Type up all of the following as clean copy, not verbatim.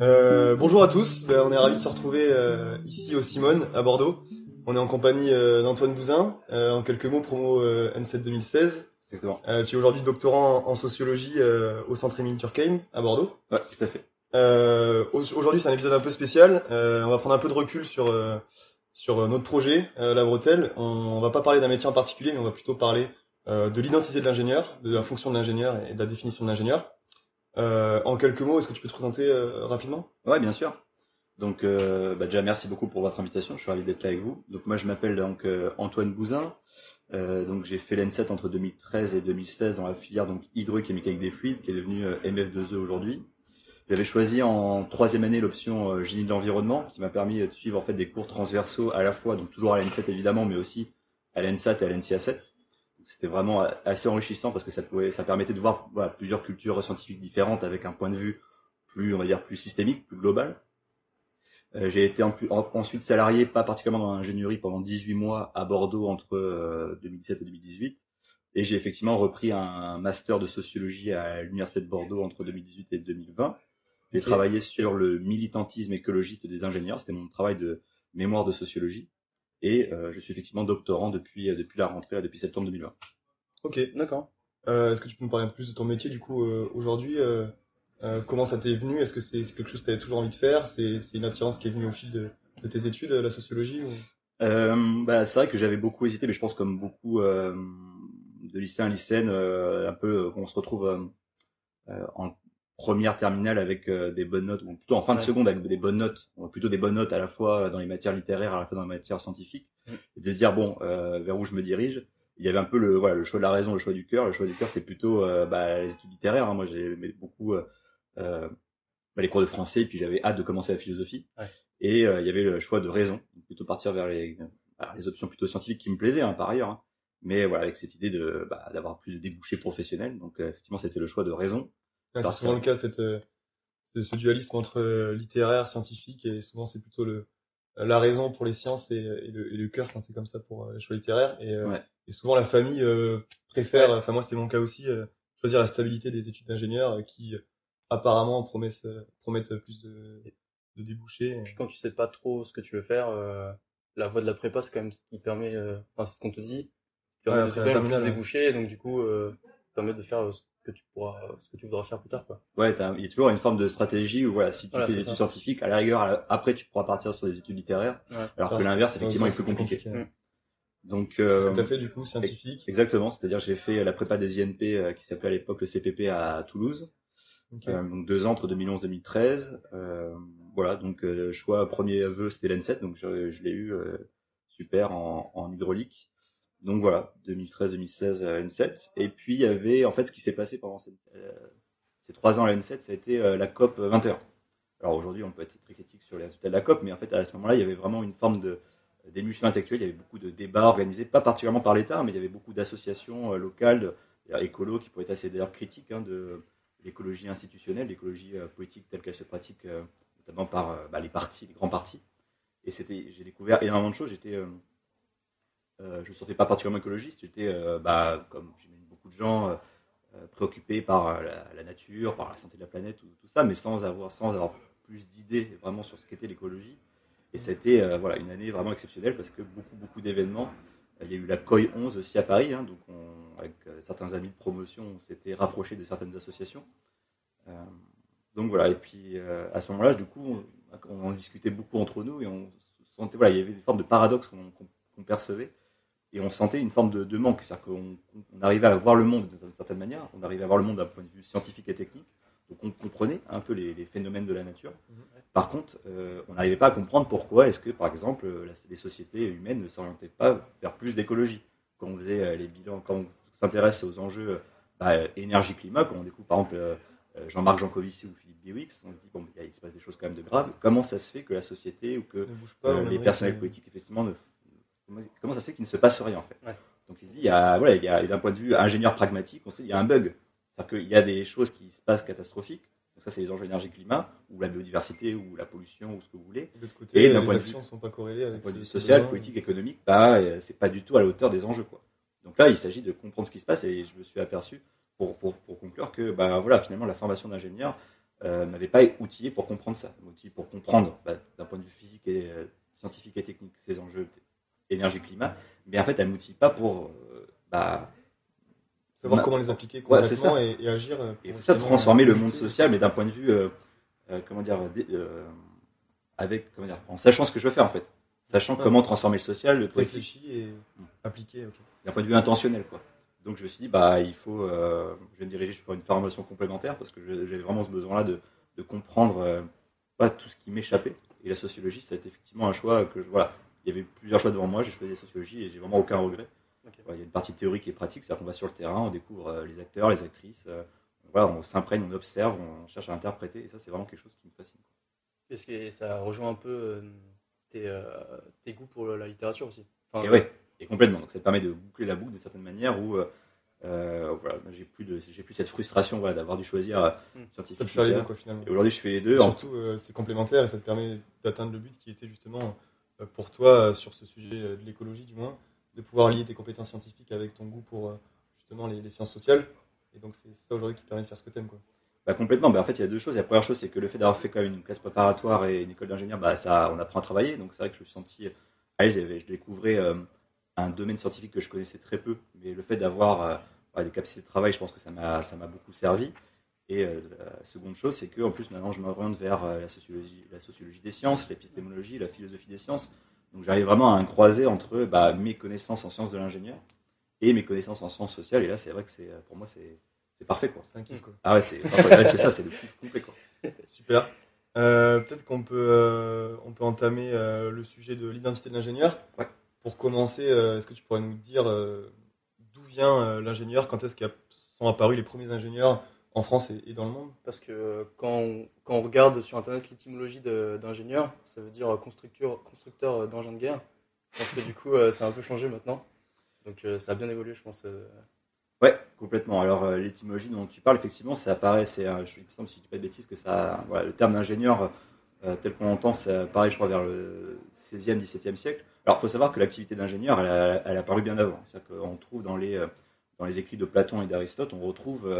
Bonjour à tous, on est ravis de se retrouver ici au Simone à Bordeaux. On est en compagnie d'Antoine Bouzin. En quelques mots, promo N7 2016. Exactement. Tu es aujourd'hui doctorant en sociologie au Centre Émile Durkheim à Bordeaux. Ouais, tout à fait. Aujourd'hui, c'est un épisode un peu spécial. On va prendre un peu de recul sur notre projet, La Bretelle. On va pas parler d'un métier en particulier, mais on va plutôt parler de l'identité de l'ingénieur, de la fonction de l'ingénieur et de la définition de l'ingénieur. En quelques mots, est-ce que tu peux te présenter rapidement? Ouais, bien sûr. Donc, déjà, merci beaucoup pour votre invitation. Je suis ravi d'être là avec vous. Donc, moi, je m'appelle donc Antoine Bouzin. Donc, j'ai fait l'N7 entre 2013 et 2016 dans la filière donc hydraulique et mécanique des fluides, qui est devenue MF2E aujourd'hui. J'avais choisi en troisième année l'option génie de l'environnement, qui m'a permis de suivre en fait des cours transversaux à la fois, donc toujours à l'N7 évidemment, mais aussi à l'N7 et à l'NCA7. C'était vraiment assez enrichissant parce que ça permettait de voir plusieurs cultures scientifiques différentes avec un point de vue plus, on va dire, plus systémique, plus global. J'ai été ensuite salarié, pas particulièrement dans l'ingénierie, pendant 18 mois à Bordeaux entre 2017 et 2018. Et j'ai effectivement repris un master de sociologie à l'Université de Bordeaux entre 2018 et 2020. J'ai travaillé sur le militantisme écologiste des ingénieurs. C'était mon travail de mémoire de sociologie. Et je suis effectivement doctorant depuis la rentrée, depuis septembre 2020. Ok, d'accord. Est-ce que tu peux nous parler un peu plus de ton métier du coup aujourd'hui comment ça t'est venu? Est-ce que c'est quelque chose que tu avais toujours envie de faire? C'est une attirance qui est venue au fil de tes études, la sociologie ou... C'est vrai que j'avais beaucoup hésité, mais je pense comme beaucoup de lycéens, lycéennes, un peu on se retrouve en première terminale avec des bonnes notes, ou plutôt en fin de seconde avec des bonnes notes, plutôt des bonnes notes à la fois dans les matières littéraires, à la fois dans les matières scientifiques, et de se dire bon, vers où je me dirige. Il y avait un peu le choix de la raison, le choix du cœur. Le choix du cœur, c'était plutôt les études littéraires. Hein. Moi, j'aimais beaucoup les cours de français, et puis j'avais hâte de commencer la philosophie. Ouais. Et il y avait le choix de raison, plutôt partir vers les options plutôt scientifiques qui me plaisaient par ailleurs. Hein. Mais voilà, avec cette idée d'avoir plus de débouchés professionnels. Donc effectivement, c'était le choix de raison. C'est souvent le cas, ce dualisme entre littéraire, scientifique, et souvent c'est plutôt la raison pour les sciences et le cœur quand c'est comme ça pour les choix littéraires. Et souvent la famille préfère, enfin moi c'était mon cas aussi, choisir la stabilité des études d'ingénieur qui apparemment promettent plus de débouchés. Et puis quand tu sais pas trop ce que tu veux faire, la voie de la prépa c'est quand même ce qui permet, c'est ce qu'on te dit, ce qui permet de te faire plus de débouchés, et donc du coup permet de faire ce que tu voudras faire plus tard, quoi. Ouais, il y a toujours une forme de stratégie où si tu fais des études scientifiques, à la rigueur, après tu pourras partir sur des études littéraires, alors que l'inverse, effectivement, est plus compliqué. Donc, ce que t'as fait, du coup, scientifique. Exactement. C'est-à-dire, j'ai fait la prépa des INP, qui s'appelait à l'époque le CPP à Toulouse. Donc 2 ans entre 2011 et 2013. Voilà. Donc, choix, premier vœu, c'était l'N7. Donc, je l'ai eu, super en hydraulique. Donc voilà, 2013-2016 N7. Et puis il y avait, en fait, ce qui s'est passé pendant ces 3 ans à la N7, ça a été la COP 21. Alors aujourd'hui, on peut être très critique sur les résultats de la COP, mais en fait, à ce moment-là, il y avait vraiment une forme d'émulsion intellectuelle. Il y avait beaucoup de débats organisés, pas particulièrement par l'État, mais il y avait beaucoup d'associations locales, écolos, qui pouvaient être assez d'ailleurs critiques de l'écologie institutionnelle, l'écologie politique telle qu'elle se pratique, notamment par les partis, les grands partis. Et j'ai découvert énormément de choses. Je me sentais pas particulièrement écologiste, j'étais, comme j'imagine beaucoup de gens, préoccupé par la nature, par la santé de la planète, tout ça, mais sans avoir plus d'idées vraiment sur ce qu'était l'écologie. Et ça a été une année vraiment exceptionnelle parce que beaucoup d'événements. Il y a eu la COI 11 aussi à Paris, donc avec certains amis de promotion, on s'était rapprochés de certaines associations. Donc voilà, et puis à ce moment-là, du coup, on en discutait beaucoup entre nous et on sentait, il y avait une forme de paradoxe qu'on percevait. Et on sentait une forme de manque, c'est-à-dire qu'on arrivait à voir le monde d'une certaine manière, on arrivait à voir le monde d'un point de vue scientifique et technique, donc on comprenait un peu les phénomènes de la nature. Par contre, on n'arrivait pas à comprendre pourquoi est-ce que, par exemple, les sociétés humaines ne s'orientaient pas vers plus d'écologie. Quand on faisait les bilans, quand on s'intéresse aux enjeux énergie-climat, quand on découvre par exemple Jean-Marc Jancovici ou Philippe Biwix, on se dit bon, il se passe des choses quand même de graves. Comment ça se fait que la société ou que les personnels politiques effectivement comment ça se fait qu'il ne se passe rien en fait. Donc il se dit, il y a d'un point de vue ingénieur pragmatique, on se dit il y a un bug. C'est-à-dire qu'il y a des choses qui se passent catastrophiques. Donc ça c'est les enjeux énergie-climat, ou la biodiversité, ou la pollution, ou ce que vous voulez. De l'autre côté, et d'un point de vue sont pas corrélées avec point de vue social, politique, économique, c'est pas du tout à la hauteur des enjeux, quoi. Donc là, il s'agit de comprendre ce qui se passe, et je me suis aperçu, pour conclure, que finalement la formation d'ingénieur, m'avait pas outillé pour comprendre ça, outillé pour comprendre d'un point de vue physique et scientifique et technique ces enjeux énergie-climat, mais en fait elle m'outille pas pour savoir comment les appliquer concrètement et agir. Et ça transformer le monde social, mais d'un point de vue en sachant ce que je veux faire en fait, sachant comment transformer le social, le politique. Réfléchi et appliqué. Okay. D'un point de vue intentionnel quoi. Donc je me suis dit il faut, je vais me diriger sur une formation complémentaire parce que j'avais vraiment ce besoin-là de comprendre tout ce qui m'échappait. Et la sociologie, ça a été effectivement un choix que il y avait plusieurs choix devant moi, j'ai choisi la sociologie et j'ai vraiment aucun regret. Okay. Il y a une partie théorique et pratique, c'est-à-dire qu'on va sur le terrain, on découvre les acteurs, les actrices, on s'imprègne, on observe, on cherche à interpréter, et ça c'est vraiment quelque chose qui me fascine. Est-ce que ça rejoint un peu tes goûts pour la littérature aussi? Et complètement. Donc ça te permet de boucler la boucle d'une certaine manière où j'ai plus cette frustration d'avoir dû choisir scientifique. Ça te fait les deux quoi finalement. Et aujourd'hui je fais les deux. Surtout c'est complémentaire et ça te permet d'atteindre le but qui était justement pour toi sur ce sujet de l'écologie du moins, de pouvoir lier tes compétences scientifiques avec ton goût pour justement les sciences sociales. Et donc c'est ça aujourd'hui qui te permet de faire ce que t'aimes quoi. Complètement. En fait, il y a deux choses. La première chose, c'est que le fait d'avoir fait quand même une classe préparatoire et une école d'ingénieur, on apprend à travailler. Donc c'est vrai que je me suis senti à l'aise. Je découvrais un domaine scientifique que je connaissais très peu, mais le fait d'avoir des capacités de travail, je pense que ça m'a beaucoup servi. Et la seconde chose, c'est que en plus maintenant, je m'oriente vers la sociologie des sciences, l'épistémologie, la philosophie des sciences. Donc j'arrive vraiment à un croisé entre mes connaissances en sciences de l'ingénieur et mes connaissances en sciences sociales. Et là, c'est vrai que pour moi, c'est parfait quoi. C'est un kiff quoi. Ah ouais, c'est ça, c'est le kiff complet quoi. Super. Peut-être qu'on peut entamer le sujet de l'identité de l'ingénieur. Ouais. Pour commencer, est-ce que tu pourrais nous dire d'où vient l'ingénieur, quand est-ce sont apparus les premiers ingénieurs en France et dans le monde? Parce que quand on regarde sur internet l'étymologie d'ingénieur, ça veut dire constructeur d'engins de guerre. Je pense que du coup ça a un peu changé maintenant. Donc ça a bien évolué je pense. Ouais, complètement. Alors l'étymologie dont tu parles, effectivement, ça apparaît, il me semble, si je dis pas de bêtises, que le terme d'ingénieur tel qu'on l'entend, ça apparaît, je crois, vers le 16e, 17e siècle. Alors, il faut savoir que l'activité d'ingénieur, elle a apparu bien avant. C'est-à-dire qu'on trouve dans les écrits de Platon et d'Aristote, on retrouve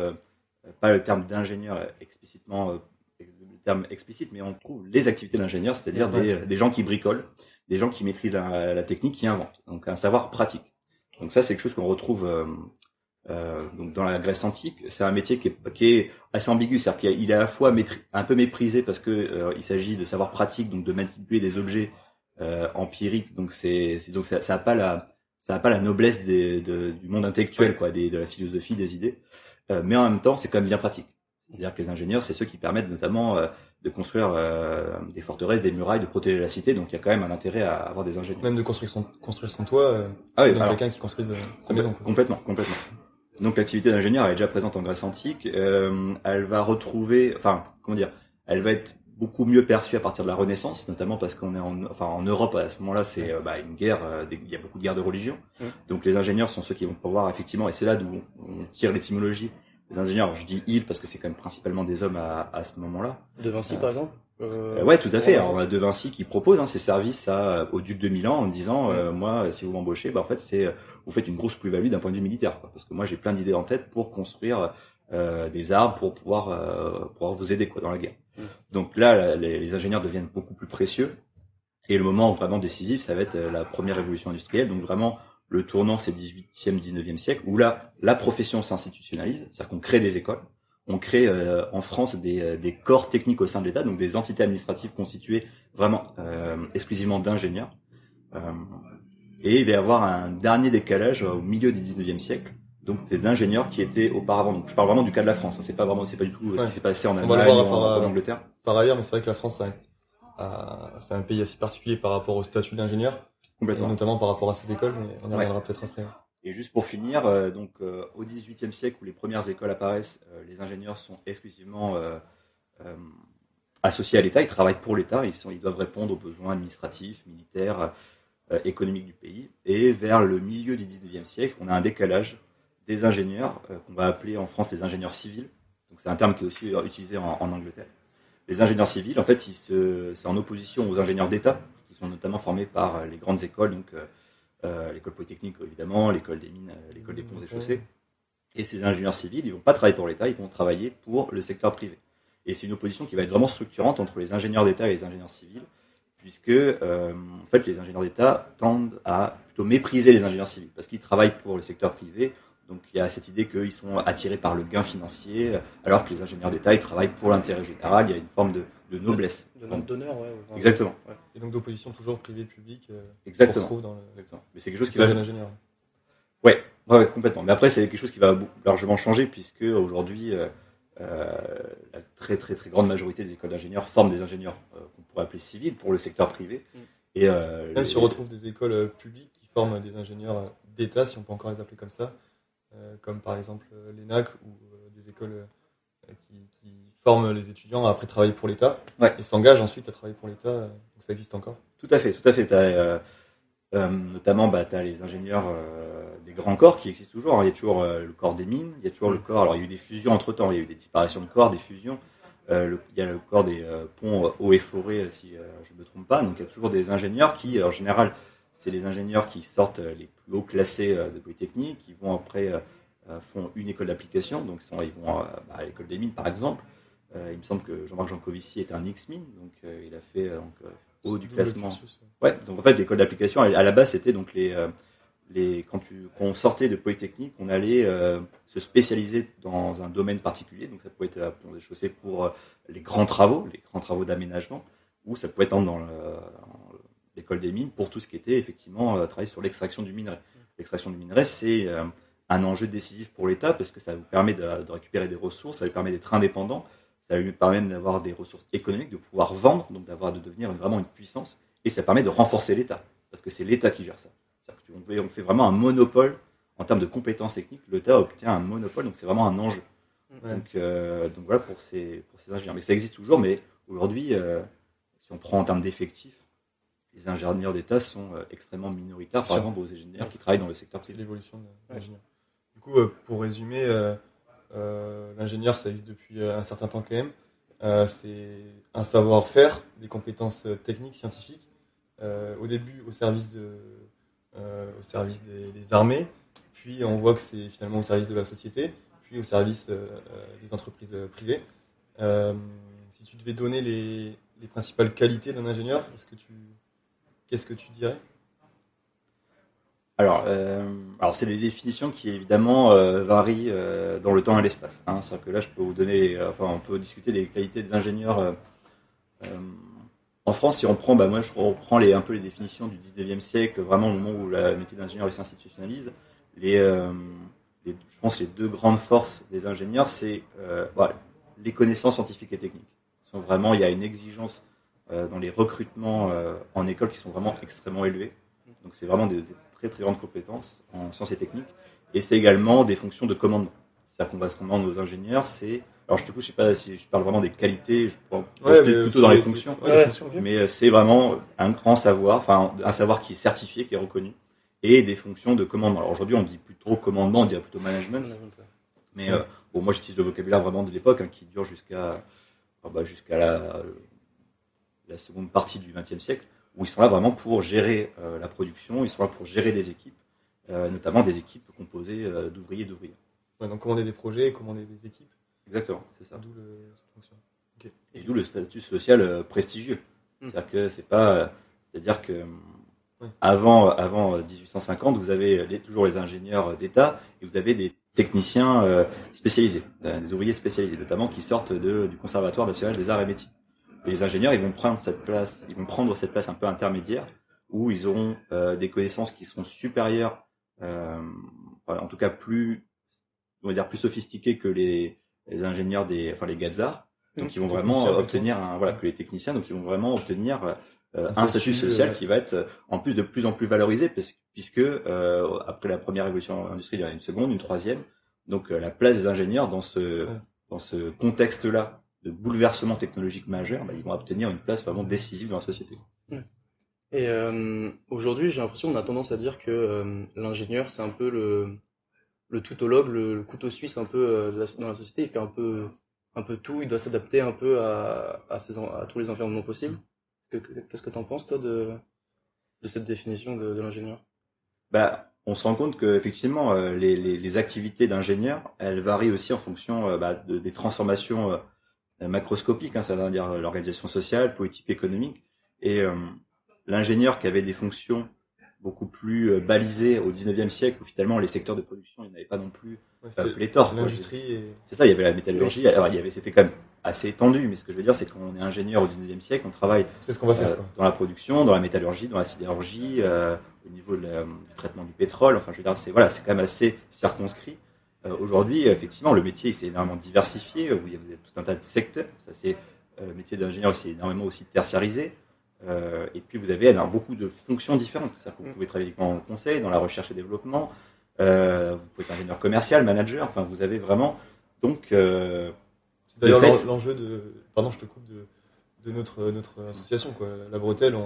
pas le terme d'ingénieur explicitement, le terme explicite, mais on trouve les activités d'ingénieur, c'est-à-dire des gens qui bricolent, des gens qui maîtrisent la technique, qui inventent. Donc, un savoir pratique. Donc ça, c'est quelque chose qu'on retrouve donc dans la Grèce antique. C'est un métier qui est assez ambigu, c'est-à-dire qu'il est à la fois un peu méprisé parce que il s'agit de savoir pratique, donc de manipuler des objets empiriques. Donc ça a pas la noblesse du monde intellectuel quoi, de la philosophie, des idées. Mais en même temps, c'est quand même bien pratique. C'est-à-dire que les ingénieurs, c'est ceux qui permettent notamment de construire des forteresses, des murailles, de protéger la cité. Donc il y a quand même un intérêt à avoir des ingénieurs. Même de construire son toit. Quelqu'un qui construise sa maison. Quoi. Complètement. Donc l'activité d'ingénieur elle est déjà présente en Grèce antique. Elle va retrouver, elle va être beaucoup mieux perçue à partir de la Renaissance, notamment parce qu'on est en Europe à ce moment-là, c'est une guerre, il y a beaucoup de guerres de religion. Donc les ingénieurs sont ceux qui vont pouvoir effectivement, et c'est là d'où on tire l'étymologie. Les ingénieurs, je dis ils parce que c'est quand même principalement des hommes à ce moment-là. De Vinci par exemple. Ouais, tout à fait. Alors, on a De Vinci qui propose ses services au duc de Milan en disant moi, si vous m'embauchez, en fait, vous faites une grosse plus-value d'un point de vue militaire, quoi, parce que moi j'ai plein d'idées en tête pour construire des armes pour pouvoir vous aider quoi dans la guerre. Donc là, les ingénieurs deviennent beaucoup plus précieux. Et le moment vraiment décisif, ça va être la première révolution industrielle. Donc vraiment, le tournant, c'est 18e, 19e siècle, où là, la profession s'institutionnalise, c'est-à-dire qu'on crée des écoles. On crée en France des corps techniques au sein de l'État, donc des entités administratives constituées vraiment exclusivement d'ingénieurs. Et il va y avoir un dernier décalage au milieu du 19e siècle. Donc c'est d'ingénieurs qui étaient auparavant. Donc je parle vraiment du cas de la France. C'est pas du tout ce qui s'est passé en Allemagne ou en Angleterre. Par ailleurs, mais c'est vrai que la France, c'est un pays assez particulier par rapport au statut d'ingénieur, complètement, et notamment par rapport à ces écoles. Mais on y reviendra peut-être après. Et juste pour finir, au XVIIIe siècle où les premières écoles apparaissent, les ingénieurs sont exclusivement associés à l'État. Ils travaillent pour l'État. Ils doivent répondre aux besoins administratifs, militaires, économiques du pays. Et vers le milieu du XIXe siècle, on a un décalage des ingénieurs qu'on va appeler en France les ingénieurs civils. Donc c'est un terme qui est aussi utilisé en Angleterre. Les ingénieurs civils, en fait, c'est en opposition aux ingénieurs d'État, qui sont notamment formés par les grandes écoles, donc l'école polytechnique évidemment, l'école des mines, l'école des ponts et chaussées. Et ces ingénieurs civils, ils vont pas travailler pour l'État, ils vont travailler pour le secteur privé. Et c'est une opposition qui va être vraiment structurante entre les ingénieurs d'État et les ingénieurs civils, puisque en fait les ingénieurs d'État tendent à plutôt mépriser les ingénieurs civils parce qu'ils travaillent pour le secteur privé. Donc il y a cette idée qu'ils sont attirés par le gain financier, alors que les ingénieurs d'État ils travaillent pour l'intérêt général. Il y a une forme de noblesse. D'honneur, ouais. Exactement. Ouais. Et donc d'opposition toujours privé-public. Exactement. Exactement. Mais c'est quelque chose qui va. L'ingénieur. Ouais, complètement. Mais après c'est quelque chose qui va largement changer puisque aujourd'hui la très très très grande majorité des écoles d'ingénieurs forment des ingénieurs qu'on pourrait appeler civils pour le secteur privé. Et même si on retrouve des écoles publiques qui forment des ingénieurs d'État, si on peut encore les appeler comme ça, comme par exemple l'ENAC ou des écoles qui forment les étudiants à après travailler pour l'État et s'engagent ensuite à travailler pour l'État. Donc ça existe encore. Tout à fait. Notamment, t'as les ingénieurs des grands corps qui existent toujours. Il y a toujours le corps des mines, il y a toujours le corps. Alors il y a eu des fusions entre temps, il y a eu des disparitions de corps, des fusions. Il y a le corps des ponts eaux et forêts, si je me trompe pas. Donc il y a toujours des ingénieurs qui, en général, c'est les ingénieurs qui sortent les plus hauts classés de Polytechnique, qui vont après font une école d'application. Donc ils vont à l'école des mines, par exemple. Il me semble que Jean-Marc Jancovici est un ex-mine, donc il a fait haut du classement. Ouais, donc en fait l'école d'application à la base c'était donc quand on sortait de Polytechnique, on allait se spécialiser dans un domaine particulier. Donc ça pouvait être des chaussées pour les grands travaux d'aménagement, ou ça pouvait être dans l'école des mines pour tout ce qui était effectivement travailler sur l'extraction du minerai. L'extraction du minerai, c'est un enjeu décisif pour l'État parce que ça vous permet de récupérer des ressources, ça vous permet d'être indépendant, ça lui permet même d'avoir des ressources économiques, de pouvoir vendre, donc de devenir vraiment une puissance, et ça permet de renforcer l'État, parce que c'est l'État qui gère ça. On fait vraiment un monopole en termes de compétences techniques, l'État obtient un monopole, donc c'est vraiment un enjeu. Ouais. Donc voilà pour ces ingénieurs. Mais ça existe toujours, mais aujourd'hui, si on prend en termes d'effectifs, les ingénieurs d'État sont extrêmement minoritaires par exemple aux ingénieurs qui travaillent dans le secteur privé. C'est l'évolution de l'ingénieur. Du coup, pour résumer, l'ingénieur, ça existe depuis un certain temps quand même. C'est un savoir-faire, des compétences techniques, scientifiques, au début au service des armées, puis on voit que c'est finalement au service de la société, puis au service des entreprises privées. Si tu devais donner les principales qualités d'un ingénieur, qu'est-ce que tu dirais ? Alors c'est des définitions qui évidemment varient dans le temps et l'espace. C'est-à-dire que là, je peux vous donner, on peut discuter des qualités des ingénieurs. En France, si on prend, moi je reprends un peu les définitions du 19e siècle, vraiment au moment où le métier d'ingénieur s'institutionnalise. Je pense que les deux grandes forces des ingénieurs, c'est les connaissances scientifiques et techniques. Vraiment, il y a une exigence dans les recrutements en école qui sont vraiment extrêmement élevés. Donc c'est vraiment des très très grandes compétences en sciences et techniques. Et c'est également des fonctions de commandement. C'est-à-dire qu'on commande aux ingénieurs, alors je sais pas si je parle vraiment des qualités, je pense plutôt dans les fonctions, mais c'est vraiment un grand savoir, un savoir qui est certifié, qui est reconnu, et des fonctions de commandement. Alors aujourd'hui on dit plus trop commandement, on dirait plutôt management, mais moi j'utilise le vocabulaire vraiment de l'époque qui dure jusqu'à la seconde partie du XXe siècle, où ils sont là vraiment pour gérer la production, ils sont là pour gérer des équipes, notamment des équipes composées d'ouvriers et d'ouvrières. Ouais, donc commander des projets et commander des équipes. Exactement, c'est ça. D'où cette fonction. Okay. Et d'où le statut social prestigieux. C'est-à-dire que avant 1850, vous avez toujours les ingénieurs d'État et vous avez des techniciens spécialisés, des ouvriers spécialisés, notamment qui sortent du Conservatoire national des arts et métiers. Et les ingénieurs, ils vont prendre cette place un peu intermédiaire où ils auront des connaissances qui seront supérieures, en tout cas plus sophistiquées que les ingénieurs les Gazards. Donc ils vont vraiment obtenir que les techniciens, donc ils vont vraiment obtenir un statut social qui va être en plus de plus en plus valorisé puisque après la première révolution industrielle, il y a une seconde, une troisième. Donc la place des ingénieurs dans ce contexte-là de bouleversement technologique majeur, ils vont obtenir une place vraiment décisive dans la société. Et aujourd'hui, j'ai l'impression qu'on a tendance à dire que l'ingénieur, c'est un peu le toutologue, le couteau suisse un peu dans la société. Il fait un peu tout, il doit s'adapter un peu à tous les environnements possibles. Qu'est-ce que t'en penses, toi, de cette définition de l'ingénieur ? On se rend compte que effectivement les activités d'ingénieur, elles varient aussi en fonction des transformations macroscopiques, ça veut dire l'organisation sociale, politique, économique, et l'ingénieur qui avait des fonctions beaucoup plus balisées au 19e siècle, où finalement les secteurs de production, il n'y en avait pas non plus pléthore. L'industrie. C'est ça, il y avait la métallurgie. Alors c'était quand même assez étendu, mais ce que je veux dire, c'est qu'on est ingénieur au 19e siècle, on travaille c'est ce qu'on va faire, dans la production, dans la métallurgie, dans la sidérurgie, au niveau du traitement du pétrole. Enfin, je veux dire, c'est quand même assez circonscrit. Aujourd'hui, effectivement, le métier s'est énormément diversifié, où il y a tout un tas de secteurs. Ça, c'est le métier d'ingénieur, c'est énormément aussi tertiarisé. Et puis vous avez beaucoup de fonctions différentes. C'est-à-dire que vous pouvez travailler en conseil, dans la recherche et développement. Vous pouvez être ingénieur commercial, manager. Enfin, vous avez vraiment donc. C'est d'ailleurs l'enjeu pardon, je te coupe de notre association, quoi. La Bretelle,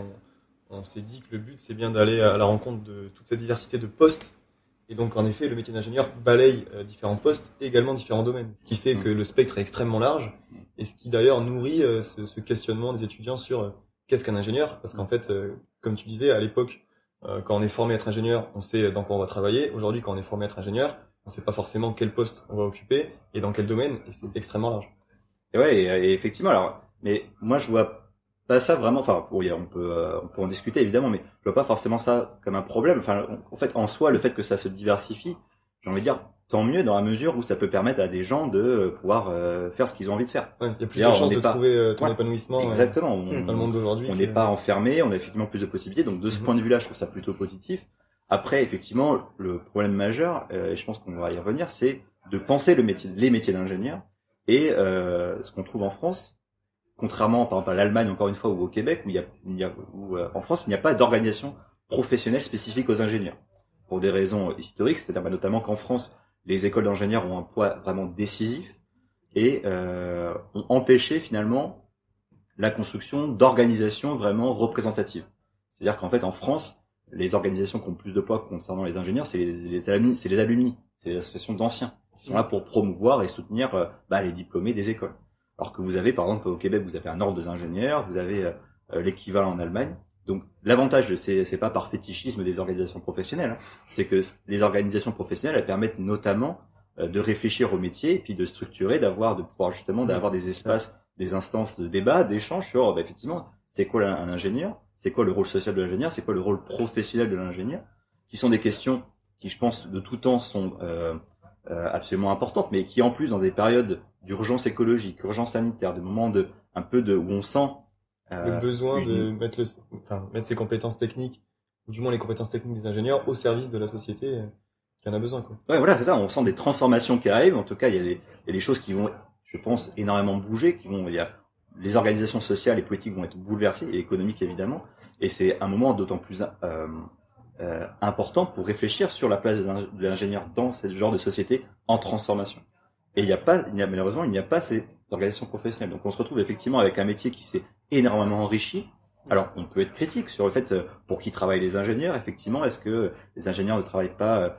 on s'est dit que le but c'est bien d'aller à la rencontre de toute cette diversité de postes. Et donc, en effet, le métier d'ingénieur balaye différents postes et également différents domaines. Ce qui fait que le spectre est extrêmement large et ce qui d'ailleurs nourrit ce questionnement des étudiants sur qu'est-ce qu'un ingénieur. Parce qu'en fait, comme tu disais, à l'époque, quand on est formé à être ingénieur, on sait dans quoi on va travailler. Aujourd'hui, quand on est formé à être ingénieur, on sait pas forcément quel poste on va occuper et dans quel domaine. Et c'est extrêmement large. Et ouais, et effectivement, alors, mais moi, je vois pas ça vraiment, enfin, on peut en discuter évidemment, mais je vois pas forcément ça comme un problème. Enfin, en fait, en soi, le fait que ça se diversifie, j'ai envie de dire, tant mieux dans la mesure où ça peut permettre à des gens de pouvoir faire ce qu'ils ont envie de faire. Ouais, il y a plus de chances de trouver ton épanouissement. Exactement. Dans le monde d'aujourd'hui. On n'est pas enfermé, on a effectivement plus de possibilités. Donc, de ce point de vue-là, je trouve ça plutôt positif. Après, effectivement, le problème majeur, et je pense qu'on va y revenir, c'est de penser les métiers d'ingénieur et ce qu'on trouve en France. Contrairement, par exemple, à l'Allemagne, encore une fois, ou au Québec, où en France, il n'y a pas d'organisation professionnelle spécifique aux ingénieurs. Pour des raisons historiques, c'est-à-dire notamment qu'en France, les écoles d'ingénieurs ont un poids vraiment décisif et ont empêché finalement la construction d'organisations vraiment représentatives. C'est-à-dire qu'en fait, en France, les organisations qui ont plus de poids concernant les ingénieurs, c'est les alumni, c'est les associations d'anciens qui sont là pour promouvoir et soutenir les diplômés des écoles. Alors que vous avez, par exemple, au Québec, vous avez un ordre des ingénieurs, vous avez l'équivalent en Allemagne. Donc, l'avantage, c'est pas par fétichisme des organisations professionnelles, c'est que les organisations professionnelles, elles permettent notamment de réfléchir au métier et puis de structurer, d'avoir des espaces, des instances de débat, d'échange sur, effectivement, c'est quoi un ingénieur, c'est quoi le rôle social de l'ingénieur, c'est quoi le rôle professionnel de l'ingénieur, qui sont des questions qui, je pense, de tout temps sont absolument importantes, mais qui, en plus, dans des périodes d'urgence écologique, urgence sanitaire, de moments où on sent le besoin de mettre ses compétences techniques, ou du moins les compétences techniques des ingénieurs, au service de la société qui en a besoin, quoi. Ouais, voilà, c'est ça. On sent des transformations qui arrivent. En tout cas, il y a des choses qui vont, je pense, énormément bouger, les organisations sociales et politiques vont être bouleversées, et économiques évidemment. Et c'est un moment d'autant plus important pour réfléchir sur la place de l'ingénieur dans ce genre de société en transformation. Et malheureusement, il n'y a pas ces organisations professionnelles. Donc, on se retrouve effectivement avec un métier qui s'est énormément enrichi. Alors, on peut être critique sur le fait pour qui travaillent les ingénieurs. Effectivement, est-ce que les ingénieurs ne travaillent pas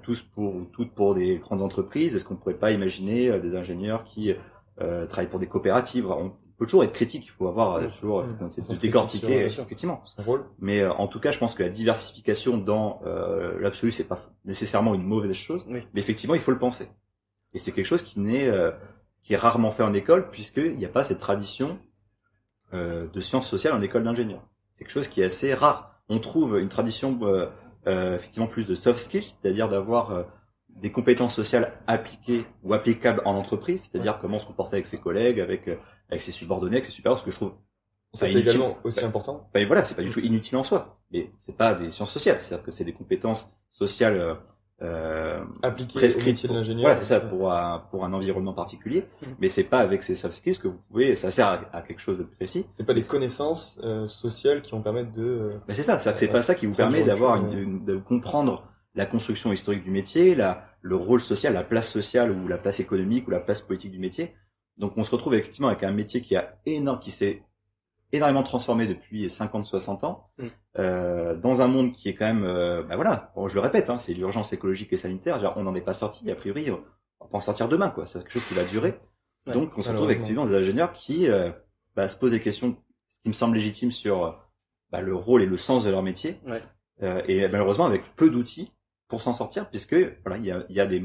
tous ou toutes pour des grandes entreprises? Est-ce qu'on ne pourrait pas imaginer des ingénieurs qui travaillent pour des coopératives? On peut toujours être critique. Il faut avoir toujours c'est décortiquer effectivement son rôle. Mais en tout cas, je pense que la diversification dans l'absolu, c'est pas nécessairement une mauvaise chose. Oui. Mais effectivement, il faut le penser. Et c'est quelque chose qui est rarement fait en école, puisqu'il n'y a pas cette tradition de sciences sociales en école d'ingénieur. C'est quelque chose qui est assez rare. On trouve une tradition effectivement plus de soft skills, c'est-à-dire d'avoir des compétences sociales appliquées ou applicables en entreprise, c'est-à-dire comment se comporter avec ses collègues, avec ses subordonnés, avec ses supérieurs, ce que je trouve ça c'est également aussi important. Et voilà, c'est pas du tout inutile en soi, mais c'est pas des sciences sociales, c'est-à-dire que c'est des compétences sociales appliqué au métier de l'ingénieur. Voilà, c'est ça, pour un environnement particulier, mais c'est pas avec ces soft skills que vous pouvez, ça sert à quelque chose de précis. C'est pas des connaissances sociales qui vont permettre de c'est ça, c'est pas ça qui vous permet d'avoir de comprendre la construction historique du métier, le rôle social, la place sociale ou la place économique ou la place politique du métier. Donc on se retrouve effectivement avec un métier qui s'est énormément transformé depuis 50-60 ans, dans un monde qui est quand même, je le répète, c'est l'urgence écologique et sanitaire. On n'en est pas sorti, a priori, on va pas en sortir demain, quoi. C'est quelque chose qui va durer. Ouais, donc, on se retrouve effectivement des ingénieurs qui se posent des questions, ce qui me semble légitime sur le rôle et le sens de leur métier, et malheureusement avec peu d'outils pour s'en sortir, puisque il y a des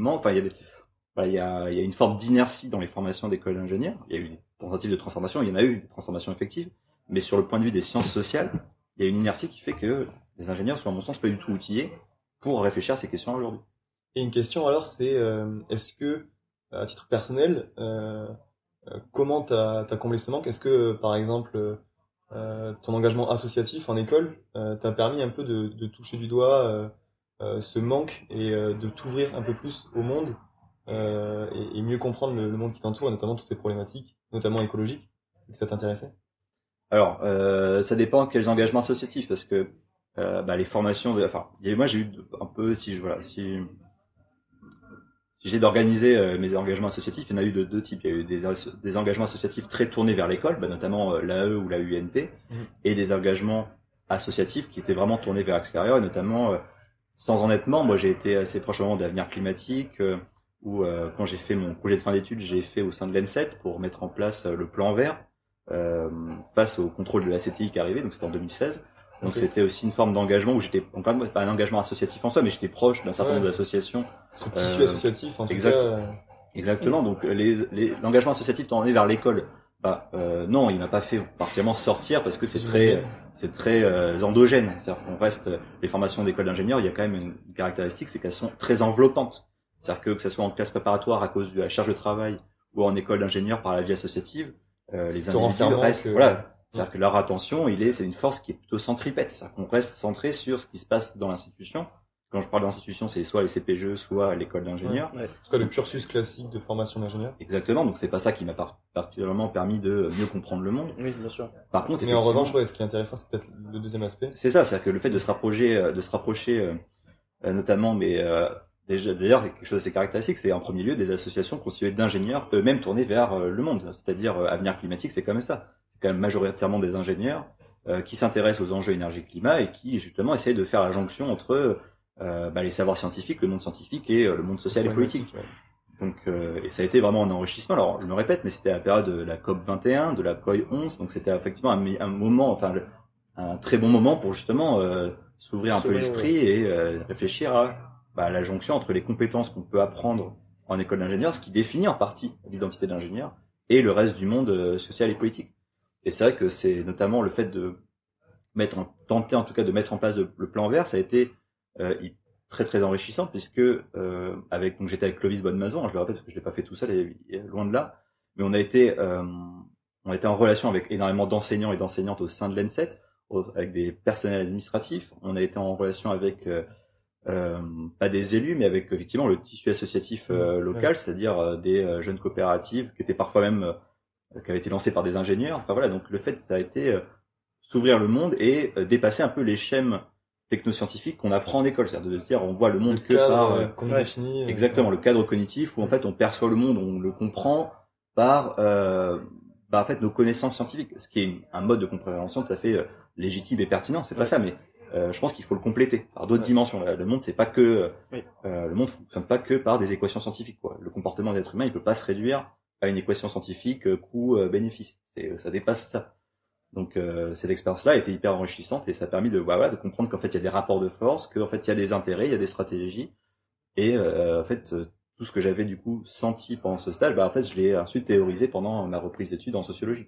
voilà, il y a une forme d'inertie dans les formations d'école d'ingénieurs. Il y a eu des tentatives de transformation, il y en a eu des transformations effectives, mais sur le point de vue des sciences sociales, il y a une inertie qui fait que les ingénieurs sont à mon sens pas du tout outillés pour réfléchir à ces questions aujourd'hui. Et une question alors, c'est est-ce que à titre personnel, comment t'as comblé ce manque? Est-ce que par exemple ton engagement associatif en école t'a permis un peu de toucher du doigt ce manque et de t'ouvrir un peu plus au monde et mieux comprendre le monde qui t'entoure, et notamment toutes ces problématiques, notamment écologiques, vu que ça t'intéressait? Alors, ça dépend de quels engagements associatifs, parce que les formations, moi j'ai eu un peu, si j'ai d'organiser mes engagements associatifs, il y en a eu de deux types. Il y a eu des engagements associatifs très tournés vers l'école, notamment l'AE ou la UNP, et des engagements associatifs qui étaient vraiment tournés vers l'extérieur, et notamment, sans en être membre, moi j'ai été assez prochement d'Avenir Climatique, où quand j'ai fait mon projet de fin d'études, j'ai fait au sein de l'ENSET pour mettre en place le plan vert face au contrôle de la CTI qui arrivait, donc c'était en 2016. Donc c'était aussi une forme d'engagement où j'étais, encore pas un engagement associatif en soi, mais j'étais proche d'un certain nombre d'associations. Ce tissu associatif, en tout cas. Exactement. Donc l'engagement associatif tourné vers l'école, non, il m'a pas fait particulièrement sortir parce que c'est très endogène. C'est-à-dire qu'on reste, les formations d'école d'ingénieurs, il y a quand même une caractéristique, c'est qu'elles sont très enveloppantes. C'est-à-dire que ce soit en classe préparatoire à cause de la charge de travail ou en école d'ingénieur par la vie associative, les individus restent, voilà. C'est-à-dire que leur attention, c'est une force qui est plutôt centripète. C'est-à-dire qu'on reste centré sur ce qui se passe dans l'institution. Quand je parle d'institution, c'est soit les CPGE, soit l'école d'ingénieur. En tout cas, le cursus classique de formation d'ingénieur. Exactement. Donc c'est pas ça qui m'a particulièrement permis de mieux comprendre le monde. Oui, bien sûr. Par contre, mais en revanche, ce qui est intéressant, c'est peut-être le deuxième aspect. C'est ça, c'est-à-dire que le fait de se rapprocher, notamment, d'ailleurs, quelque chose d'assez caractéristique, c'est en premier lieu des associations constituées d'ingénieurs eux-mêmes tournés vers le monde. C'est-à-dire Avenir Climatique, c'est quand même ça. C'est quand même majoritairement des ingénieurs qui s'intéressent aux enjeux énergie-climat et qui justement essayent de faire la jonction entre les savoirs scientifiques, le monde scientifique et le monde social et politique. Ouais. Donc, et ça a été vraiment un enrichissement. Alors, je me répète, mais c'était à la période de la COP 21, de la COI 11, donc c'était effectivement un moment, un très bon moment pour justement s'ouvrir un peu l'esprit et réfléchir à la jonction entre les compétences qu'on peut apprendre en école d'ingénieur, ce qui définit en partie l'identité d'ingénieur, et le reste du monde social et politique. Et c'est vrai que c'est notamment le fait de tenter en tout cas de mettre en place le plan vert, ça a été très très enrichissant puisque donc j'étais avec Clovis Bonnemaison, je le répète parce que je l'ai pas fait tout seul, et loin de là, mais on a été en relation avec énormément d'enseignants et d'enseignantes au sein de l'ENSET, avec des personnels administratifs. On a été en relation avec pas des élus, mais avec effectivement le tissu associatif local, c'est-à-dire des jeunes coopératives qui étaient parfois même qui avaient été lancées par des ingénieurs. Enfin voilà, donc le fait ça a été s'ouvrir le monde et dépasser un peu les schèmes technoscientifiques qu'on apprend en école, c'est-à-dire de dire on voit le monde que par qu'on définit, exactement le cadre cognitif où en fait on perçoit le monde, on le comprend par en fait nos connaissances scientifiques, ce qui est un mode de compréhension tout à fait légitime et pertinent, c'est pas ça, mais je pense qu'il faut le compléter par d'autres dimensions. Le monde, c'est pas que le monde fonctionne pas que par des équations scientifiques, quoi. Le comportement d'être humain, il peut pas se réduire à une équation scientifique coût-bénéfice. Ça dépasse ça. Donc cette expérience-là a été hyper enrichissante et ça a permis de comprendre qu'en fait il y a des rapports de force, qu'en fait il y a des intérêts, il y a des stratégies, et en fait tout ce que j'avais du coup senti pendant ce stage, en fait je l'ai ensuite théorisé pendant ma reprise d'études en sociologie.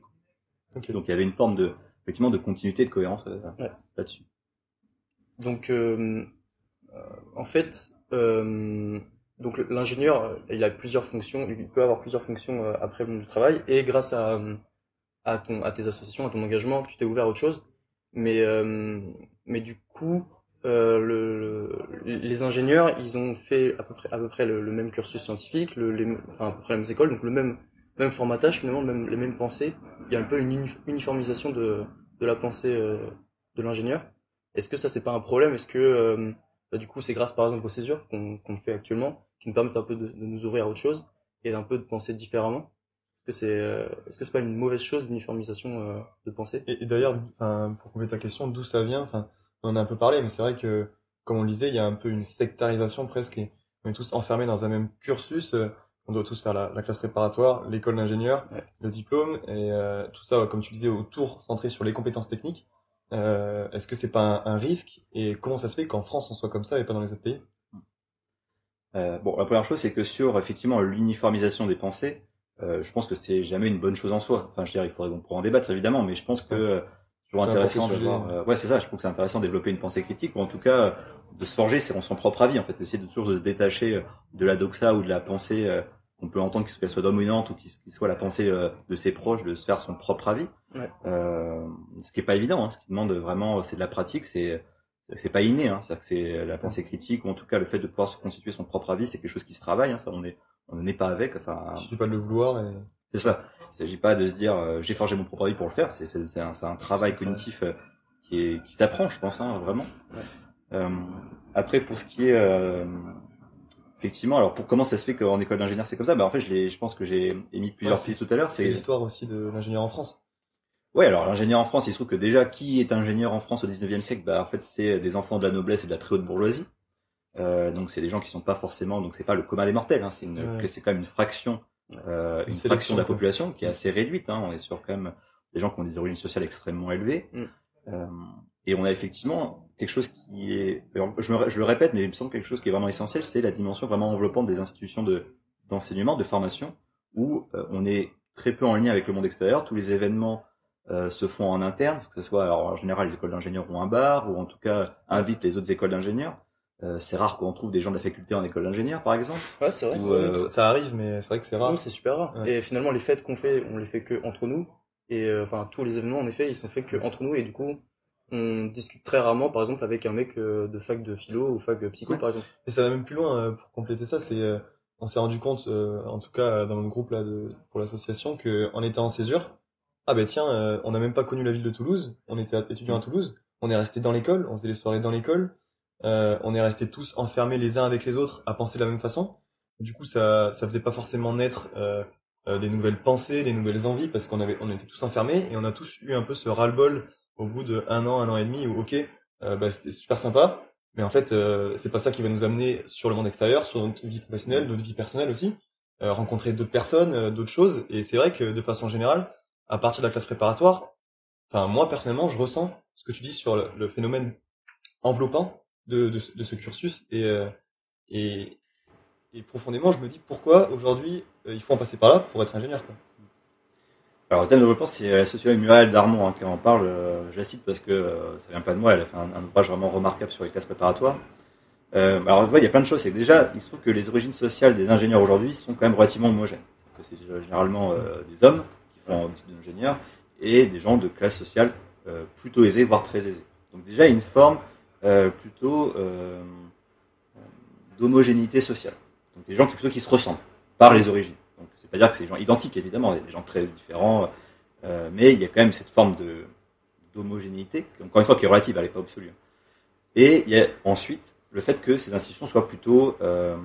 Okay. Donc il y avait une forme effectivement de continuité et de cohérence là-dessus. Donc en fait donc l'ingénieur il a plusieurs fonctions, il peut avoir plusieurs fonctions après le monde du travail, et grâce à tes associations, à ton engagement, tu t'es ouvert à autre chose. Mais du coup, les ingénieurs, ils ont fait à peu près le même cursus scientifique, à peu près les mêmes écoles, donc le même formatage finalement, les mêmes pensées. Il y a un peu une uniformisation de la pensée de l'ingénieur. Est-ce que ça c'est pas un problème? Est-ce que du coup c'est grâce par exemple aux césures qu'on fait actuellement, qui nous permettent un peu de nous ouvrir à autre chose et un peu de penser différemment? Est-ce que c'est pas une mauvaise chose, l'uniformisation de pensée? Et d'ailleurs, pour compléter ta question, d'où ça vient? On en a un peu parlé, mais c'est vrai que, comme on le disait, il y a un peu une sectarisation presque, et on est tous enfermés dans un même cursus. On doit tous faire la classe préparatoire, l'école d'ingénieur, le diplôme, et tout ça, comme tu disais, autour centré sur les compétences techniques. Est-ce que c'est pas un risque? Et comment ça se fait qu'en France on soit comme ça et pas dans les autres pays? Bon, la première chose, c'est que sur effectivement l'uniformisation des pensées, je pense que c'est jamais une bonne chose en soi. Enfin, je veux dire, on pourra en débattre évidemment, mais je pense que c'est toujours intéressant d'avoir. Ouais, c'est ça. Je trouve que c'est intéressant de développer une pensée critique, ou en tout cas de se forger son propre avis. En fait, essayer toujours de se détacher de la doxa ou de la pensée qu'on peut entendre, qu'elle soit dominante ou qu'il soit la pensée de ses proches, de se faire son propre avis. Ouais. Ce qui est pas évident. Hein, ce qui demande vraiment, c'est de la pratique. C'est pas inné, hein. C'est-à-dire que c'est la pensée critique, ou en tout cas le fait de pouvoir se constituer son propre avis, c'est quelque chose qui se travaille, hein. Ça, on n'est pas avec, enfin. Il suffit pas de le vouloir C'est ça. Il s'agit pas de se dire, j'ai forgé mon propre avis pour le faire. C'est un travail cognitif, qui s'apprend, je pense, hein, vraiment. Ouais. Après, pour ce qui est, effectivement, alors comment ça se fait qu'en école d'ingénieur c'est comme ça? En fait, je pense que j'ai émis plusieurs pistes tout à l'heure. C'est l'histoire aussi de l'ingénieur en France. Ouais, alors l'ingénieur en France, il se trouve que déjà, qui est ingénieur en France au 19e siècle? En fait, c'est des enfants de la noblesse et de la très haute bourgeoisie. Donc c'est des gens qui sont pas forcément, donc c'est pas le commun des mortels, hein, c'est quand même une fraction de la population qui est assez réduite, hein. On est sur quand même des gens qui ont des origines sociales extrêmement élevées. Et on a effectivement quelque chose qui est, je le répète, mais il me semble quelque chose qui est vraiment essentiel, c'est la dimension vraiment enveloppante des institutions d'enseignement, de formation, où on est très peu en lien avec le monde extérieur. Tous les événements se font en interne, que ce soit, alors en général, les écoles d'ingénieurs ont un bar, ou en tout cas invitent les autres écoles d'ingénieurs. C'est rare qu'on trouve des gens de la faculté en école d'ingénieur, par exemple. Ouais, c'est vrai. Ça arrive, mais c'est vrai que c'est rare. Non, c'est super rare. Ouais. Et finalement, les fêtes qu'on fait, on les fait que entre nous. Et enfin, tous les événements, en effet, ils sont faits que entre nous. Et du coup, on discute très rarement, par exemple, avec un mec de fac de philo ou fac psycho, par exemple. Et ça va même plus loin. Pour compléter ça, on s'est rendu compte, en tout cas dans notre groupe là pour l'association, que en étant en césure, on n'a même pas connu la ville de Toulouse. On était étudiants à Toulouse. On est resté dans l'école. On faisait les soirées dans l'école. On est restés tous enfermés les uns avec les autres à penser de la même façon. Du coup, ça faisait pas forcément naître des nouvelles pensées, des nouvelles envies, parce on était tous enfermés et on a tous eu un peu ce ras-le-bol au bout de un an et demi où c'était super sympa, mais en fait c'est pas ça qui va nous amener sur le monde extérieur, sur notre vie professionnelle, notre vie personnelle aussi, rencontrer d'autres personnes, d'autres choses. Et c'est vrai que de façon générale, à partir de la classe préparatoire, enfin moi personnellement, je ressens ce que tu dis sur le phénomène enveloppant de ce cursus, et profondément je me dis pourquoi aujourd'hui il faut en passer par là pour être ingénieur, quoi. Alors le thème de développement, c'est la sociologue Muriel Darmon, hein, qui en parle. Je la cite parce que ça vient pas de moi. Elle a fait un ouvrage vraiment remarquable sur les classes préparatoires. Alors il y a plein de choses. C'est que déjà, il se trouve que les origines sociales des ingénieurs aujourd'hui sont quand même relativement homogènes. C'est généralement des hommes qui font des études d'ingénieurs et des gens de classe sociale plutôt aisée, voire très aisée. Donc déjà, il y a une forme plutôt d'homogénéité sociale. Donc des gens qui se ressemblent par les origines. Donc c'est pas dire que c'est des gens identiques, évidemment, il y a des gens très différents, mais il y a quand même cette forme d'homogénéité, encore une fois, qui est relative, elle n'est pas absolue. Et il y a ensuite le fait que ces institutions soient plutôt, je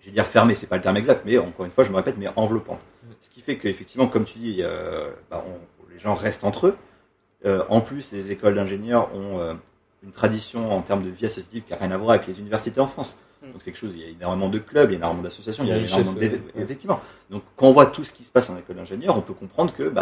vais dire fermées, c'est pas le terme exact, mais encore une fois, je me répète, mais enveloppantes. Ce qui fait qu'effectivement, comme tu dis, les gens restent entre eux. En plus, les écoles d'ingénieurs ont une tradition en termes de vie associative qui n'a rien à voir avec les universités en France. Donc c'est quelque chose, il y a énormément de clubs, il y a énormément d'associations, il y a énormément d'événements. Effectivement. Donc quand on voit tout ce qui se passe en école d'ingénieur, on peut comprendre que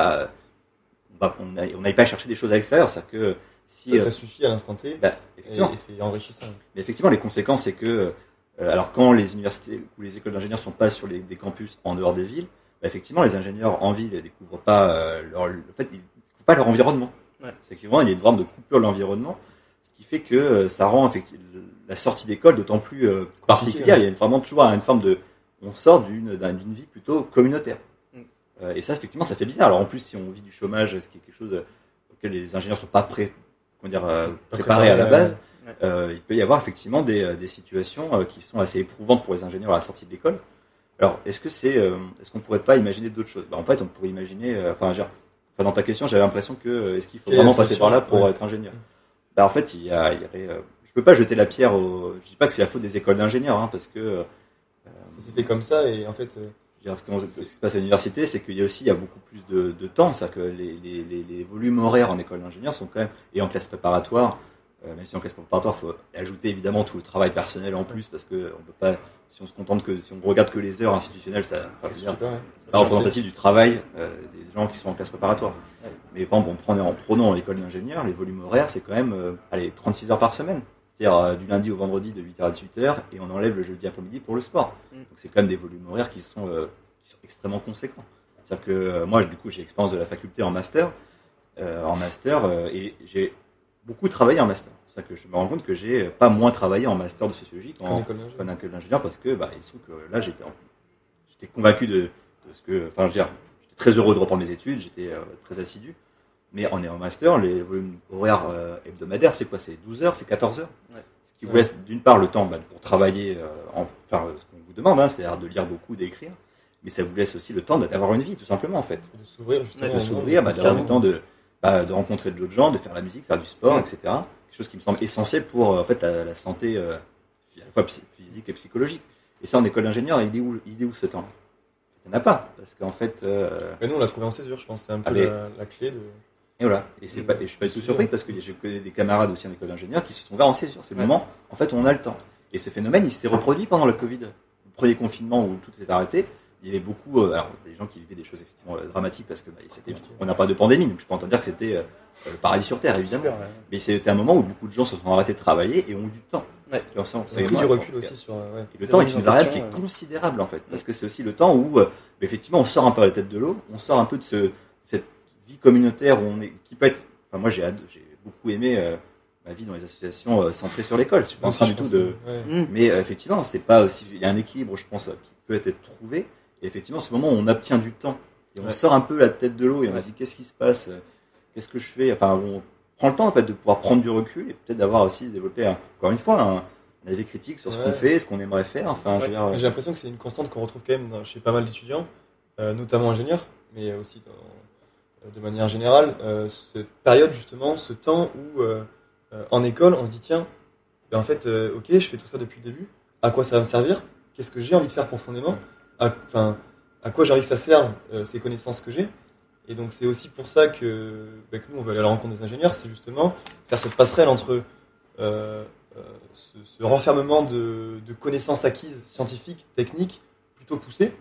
on n'aille pas chercher des choses à l'extérieur. C'est-à-dire que si ça suffit à l'instant T, et c'est enrichissant. Mais effectivement, les conséquences, c'est que alors quand les universités ou les écoles d'ingénieurs sont pas sur des campus en dehors des villes, effectivement, les ingénieurs en ville ne découvrent pas ils découvrent pas leur environnement. Ouais. C'est qu'il y a une forme de coupure de l'environnement, ce qui fait que ça rend effectivement la sortie d'école d'autant plus particulière. Il y a vraiment toujours une forme de, on sort d'une vie plutôt communautaire. Et ça, effectivement, ça fait bizarre. Alors en plus, si on vit du chômage, ce qui est quelque chose auquel les ingénieurs sont pas préparés à la base, il peut y avoir effectivement des situations qui sont assez éprouvantes pour les ingénieurs à la sortie de l'école. Alors, est-ce qu'on pourrait pas imaginer d'autres choses? En fait, on pourrait imaginer, dans ta question, j'avais l'impression que est-ce qu'il faut vraiment passer par là pour être ingénieur? En fait, il y aurait, je peux pas jeter la pierre je dis pas que c'est la faute des écoles d'ingénieurs, hein, parce que ça s'est fait comme ça, et en fait ce qui se passe à l'université, c'est qu'il y a beaucoup plus de temps. C'est-à-dire que les volumes horaires en école d'ingénieur sont quand même, et en classe préparatoire, même si en classe préparatoire, il faut ajouter évidemment tout le travail personnel en plus, parce que on peut pas, si on regarde que les heures institutionnelles, c'est pas représentatif du travail des gens qui sont en classe préparatoire. Ouais. Mais par exemple, en prenant l'école d'ingénieur, les volumes horaires, c'est quand même 36 heures par semaine. c'est-à-dire du lundi au vendredi de 8h à 18h, et on enlève le jeudi après-midi pour le sport. Donc c'est quand même des volumes horaires qui sont extrêmement conséquents. C'est-à-dire que moi, du coup, j'ai l'expérience de la faculté en master, et j'ai beaucoup travaillé en master. C'est ça que je me rends compte que j'ai pas moins travaillé en master de sociologie qu'en école d'ingénieur, parce que il se trouve que là, j'étais convaincu de ce que, enfin, je veux dire, j'étais très heureux de reprendre mes études, j'étais très assidu. Mais on est en master, les volumes horaires hebdomadaires, c'est quoi? C'est 12 heures, c'est 14 heures. Ouais. Ce qui vous laisse d'une part le temps pour travailler, faire ce qu'on vous demande, c'est-à-dire de lire beaucoup, d'écrire. Mais ça vous laisse aussi le temps d'avoir une vie, tout simplement, en fait. De s'ouvrir, justement. De s'ouvrir, d'avoir le temps de rencontrer d'autres gens, de faire la musique, faire du sport, etc. Quelque chose qui me semble essentiel pour, en fait, la santé, à la fois physique et psychologique. Et ça, en école d'ingénieur, il est où ce temps? Il n'y en a pas. Parce qu'en fait, mais nous, on l'a trouvé en césure, je pense. C'est un peu la clé de... Et voilà. Et je suis pas du tout surpris parce que je connais des camarades aussi en école d'ingénieur qui se sont ouverts en césure. C'est le moment, en fait, où on a le temps. Et ce phénomène, il s'est reproduit pendant le Covid. Le premier confinement où tout s'est arrêté, il y avait beaucoup, alors, des gens qui vivaient des choses effectivement dramatiques parce que, on n'a pas de pandémie, donc je peux entendre dire que c'était le paradis sur Terre, évidemment. Super, ouais. Mais c'était un moment où beaucoup de gens se sont arrêtés de travailler et ont eu du temps. Ouais. On a pris du recul aussi sur, Et le temps est une variable qui est considérable, en fait. Parce que c'est aussi le temps où, effectivement, on sort un peu la tête de l'eau, on sort un peu de cette vie communautaire où qui peut être, enfin, moi, j'ai beaucoup aimé, ma vie dans les associations centrées sur l'école. Je suis pas en train du tout de, mais effectivement, c'est pas aussi, il y a un équilibre, je pense, qui peut être trouvé. Et effectivement, ce moment où on obtient du temps et on sort un peu la tête de l'eau et on se dit qu'est-ce qui se passe, qu'est-ce que je fais. Enfin, on prend le temps en fait de pouvoir prendre du recul et peut-être d'avoir aussi développé encore une fois un avis critique sur ce qu'on fait, ce qu'on aimerait faire. Enfin, j'ai l'impression que c'est une constante qu'on retrouve quand même chez pas mal d'étudiants, notamment ingénieurs, mais aussi de manière générale, cette période justement, ce temps où en école, on se dit tiens, en fait, ok, je fais tout ça depuis le début. À quoi ça va me servir? Qu'est-ce que j'ai envie de faire profondément? À quoi j'ai envie que ça serve ces connaissances que j'ai? Et donc c'est aussi pour ça que nous on veut aller à la rencontre des ingénieurs, c'est justement faire cette passerelle entre ce renfermement de connaissances acquises scientifiques, techniques, plutôt poussées,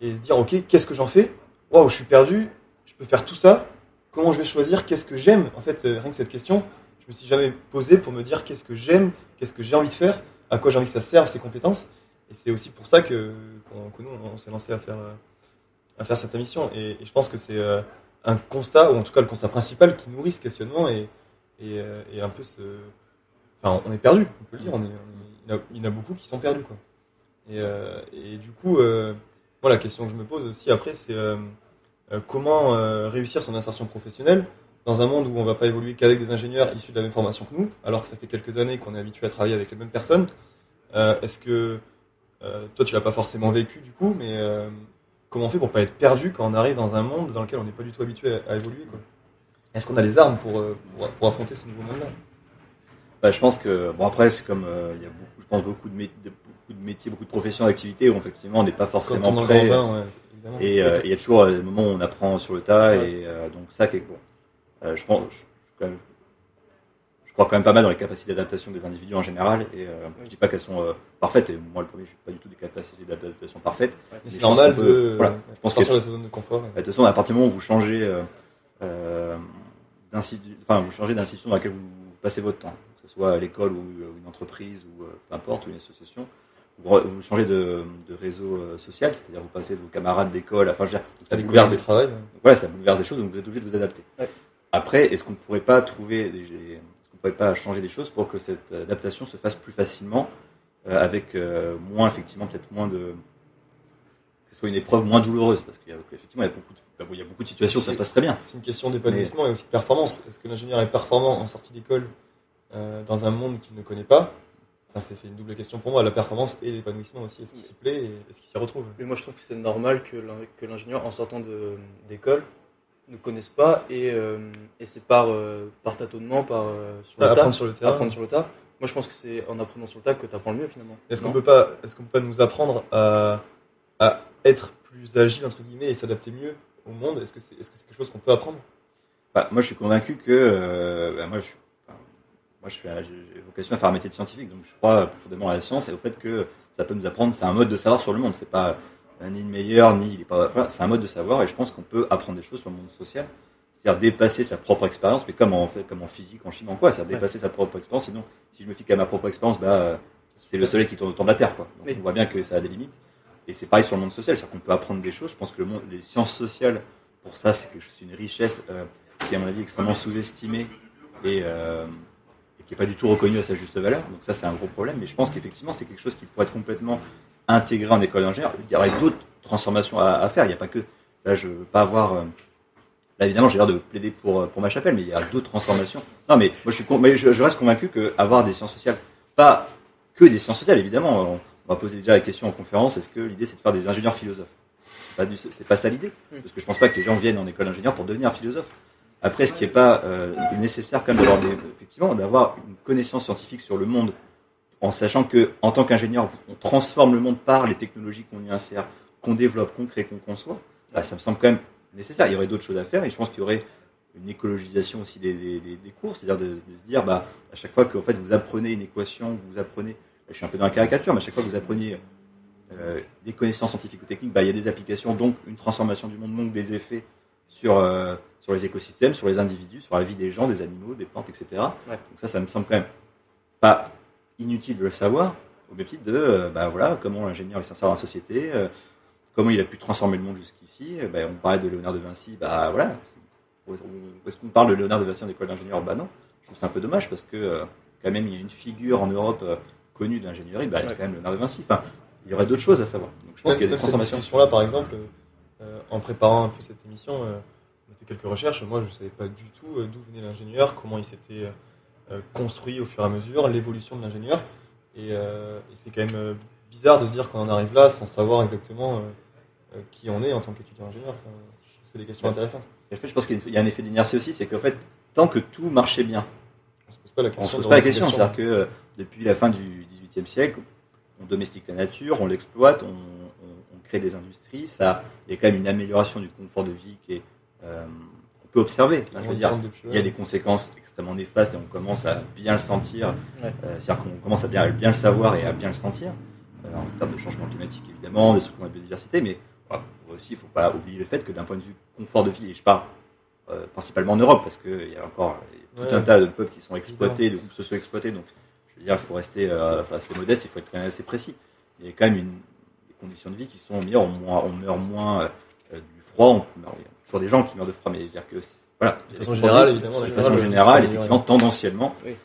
et se dire ok, qu'est-ce que j'en fais? Waouh, je suis perdu, je peux faire tout ça. Comment je vais choisir? Qu'est-ce que j'aime? En fait, rien que cette question, je me suis jamais posé pour me dire qu'est-ce que j'aime, qu'est-ce que j'ai envie de faire, à quoi j'ai envie que ça serve ces compétences. Et c'est aussi pour ça que nous on s'est lancé à faire cette émission. Et je pense que c'est un constat, ou en tout cas le constat principal qui nourrit ce questionnement et un peu enfin, on est perdu, on peut le dire. Il y en a beaucoup qui sont perdus, quoi. Et du coup, moi la question que je me pose aussi après, c'est comment réussir son insertion professionnelle dans un monde où on va pas évoluer qu'avec des ingénieurs issus de la même formation que nous, alors que ça fait quelques années qu'on est habitué à travailler avec les mêmes personnes. Est-ce que toi tu l'as pas forcément vécu du coup, mais comment on fait pour pas être perdu quand on arrive dans un monde dans lequel on n'est pas du tout habitué à évoluer, quoi? Est-ce qu'on a les armes pour affronter ce nouveau monde-là? Je pense que bon, après c'est comme il y a beaucoup de métiers, beaucoup de professions, d'activités où effectivement on n'est pas forcément prêt. Et il y a toujours des moments où on apprend sur le tas, et donc ça qui est bon. Je crois quand même pas mal dans les capacités d'adaptation des individus en général, et je dis pas qu'elles sont parfaites, et moi le premier je suis pas du tout des capacités d'adaptation parfaites. Mais c'est normal je pense sortir de sa zone de confort. De toute façon, à partir du moment où vous changez d'institution dans laquelle vous passez votre temps, que ce soit à l'école ou une entreprise ou peu importe, ou une association, vous changez de réseau social, c'est-à-dire vous passez de vos camarades d'école, enfin je veux dire, ça bouleverse des travail. Voilà, ça bouleverse des choses, donc vous êtes obligé de vous adapter. Ouais. Après, est-ce qu'on ne pourrait pas changer des choses pour que cette adaptation se fasse plus facilement, avec moins, effectivement, peut-être moins de, que ce soit une épreuve moins douloureuse, parce qu'effectivement il y a beaucoup de situations où ça se passe très bien. C'est une question d'épanouissement et aussi de performance. Est-ce que l'ingénieur est performant en sortie d'école dans un monde qu'il ne connaît pas? Enfin, c'est une double question pour moi, la performance et l'épanouissement aussi. Est-ce qu'il s'y plaît et est-ce qu'il s'y retrouve? Mais moi je trouve que c'est normal que l'ingénieur en sortant d'école ne connaisse pas et c'est par tâtonnement, apprendre sur le tas. Moi je pense que c'est en apprenant sur le tas que tu apprends le mieux finalement. Est-ce qu'on peut pas nous apprendre à être plus agile entre guillemets et s'adapter mieux au monde? Est-ce que c'est quelque chose qu'on peut apprendre? Moi je suis convaincu que j'ai vocation à faire un métier de scientifique, donc je crois profondément à la science et au fait que ça peut nous apprendre, c'est un mode de savoir sur le monde, c'est pas ni le meilleur, ni il est pas, voilà, c'est un mode de savoir, et je pense qu'on peut apprendre des choses sur le monde social c'est-à-dire dépasser sa propre expérience, mais comme en physique, en chimie, en quoi, c'est-à-dire dépasser sa propre expérience. Sinon, si je me fie qu'à ma propre expérience, c'est le soleil qui tourne autour de la Terre, quoi. Donc, on voit bien que ça a des limites. Et c'est pareil sur le monde social, c'est-à-dire qu'on peut apprendre des choses. Je pense que les sciences sociales, pour ça, c'est une richesse qui est à mon avis extrêmement sous-estimée et qui est pas du tout reconnue à sa juste valeur. Donc ça, c'est un gros problème. Mais je pense qu'effectivement, c'est quelque chose qui pourrait être complètement intégré en école d'ingénieur. Il y aurait d'autres transformations à faire. Il n'y a pas que là, je veux pas avoir là, évidemment, j'ai l'air de plaider pour ma chapelle, mais il y a d'autres transformations. Non, mais moi, je reste convaincu que avoir des sciences sociales, pas que des sciences sociales, évidemment. On va poser déjà la question en conférence. Est-ce que l'idée, c'est de faire des ingénieurs philosophes? C'est pas ça l'idée, parce que je pense pas que les gens viennent en école d'ingénieur pour devenir philosophe. Après, ce qui est pas nécessaire quand même d'avoir une connaissance scientifique sur le monde, en sachant que en tant qu'ingénieur, on transforme le monde par les technologies qu'on y insère, qu'on développe, qu'on crée, qu'on conçoit. Ça me semble quand même nécessaire. Il y aurait d'autres choses à faire, et je pense qu'il y aurait une écologisation aussi des cours, c'est-à-dire de se dire, à chaque fois que en fait vous apprenez une équation, vous apprenez, je suis un peu dans la caricature, mais à chaque fois que vous apprenez des connaissances scientifiques ou techniques, il y a des applications, donc une transformation du monde, donc des effets sur les écosystèmes, sur les individus, sur la vie des gens, des animaux, des plantes, etc. Ouais. Donc ça me semble quand même pas inutile de le savoir, au même titre de comment l'ingénieur il s'insère dans la société, comment il a pu transformer le monde jusqu'ici. On parlait de Léonard de Vinci, est-ce qu'on parle de Léonard de Vinci en école d'ingénieur? Non. Je trouve que c'est un peu dommage parce que quand même il y a une figure en Europe connue d'ingénierie, il y a quand même Léonard de Vinci. Enfin, il y aurait d'autres choses à savoir. Donc je pense qu'il y a des transformations. Cette discussion-là, par exemple, en préparant un peu cette émission, on a fait quelques recherches. Moi, je ne savais pas du tout d'où venait l'ingénieur, comment il s'était construit au fur et à mesure, l'évolution de l'ingénieur. Et c'est quand même bizarre de se dire qu'on en arrive là sans savoir exactement qui on est en tant qu'étudiant ingénieur. Enfin, je trouve que c'est des questions intéressantes. Et en fait, je pense qu'il y a un effet d'inertie aussi, c'est qu'en fait, tant que tout marchait bien, on se pose pas la question. C'est-à-dire que depuis la fin du XVIIIe siècle, on domestique la nature, on l'exploite, on crée des industries. Il y a quand même une amélioration du confort de vie qui est on peut observer. Il y a des conséquences extrêmement néfastes et on commence à bien le sentir. C'est-à-dire qu'on commence à bien le savoir et à bien le sentir en termes de changement climatique évidemment, des trucs comme la biodiversité, mais aussi il ne faut pas oublier le fait que d'un point de vue confort de vie, et je parle principalement en Europe parce qu'il y a encore tout un tas de peuples qui sont exploités, de groupes socio-exploités, donc je veux dire il faut rester assez modeste, il faut être quand même assez précis. Il y a quand même des conditions de vie qui sont meilleures, on meurt moins du froid, il y a toujours des gens qui meurent de froid, mais c'est-à-dire que voilà, de façon générale, évidemment. De façon générale, effectivement, tendanciellement. Oui.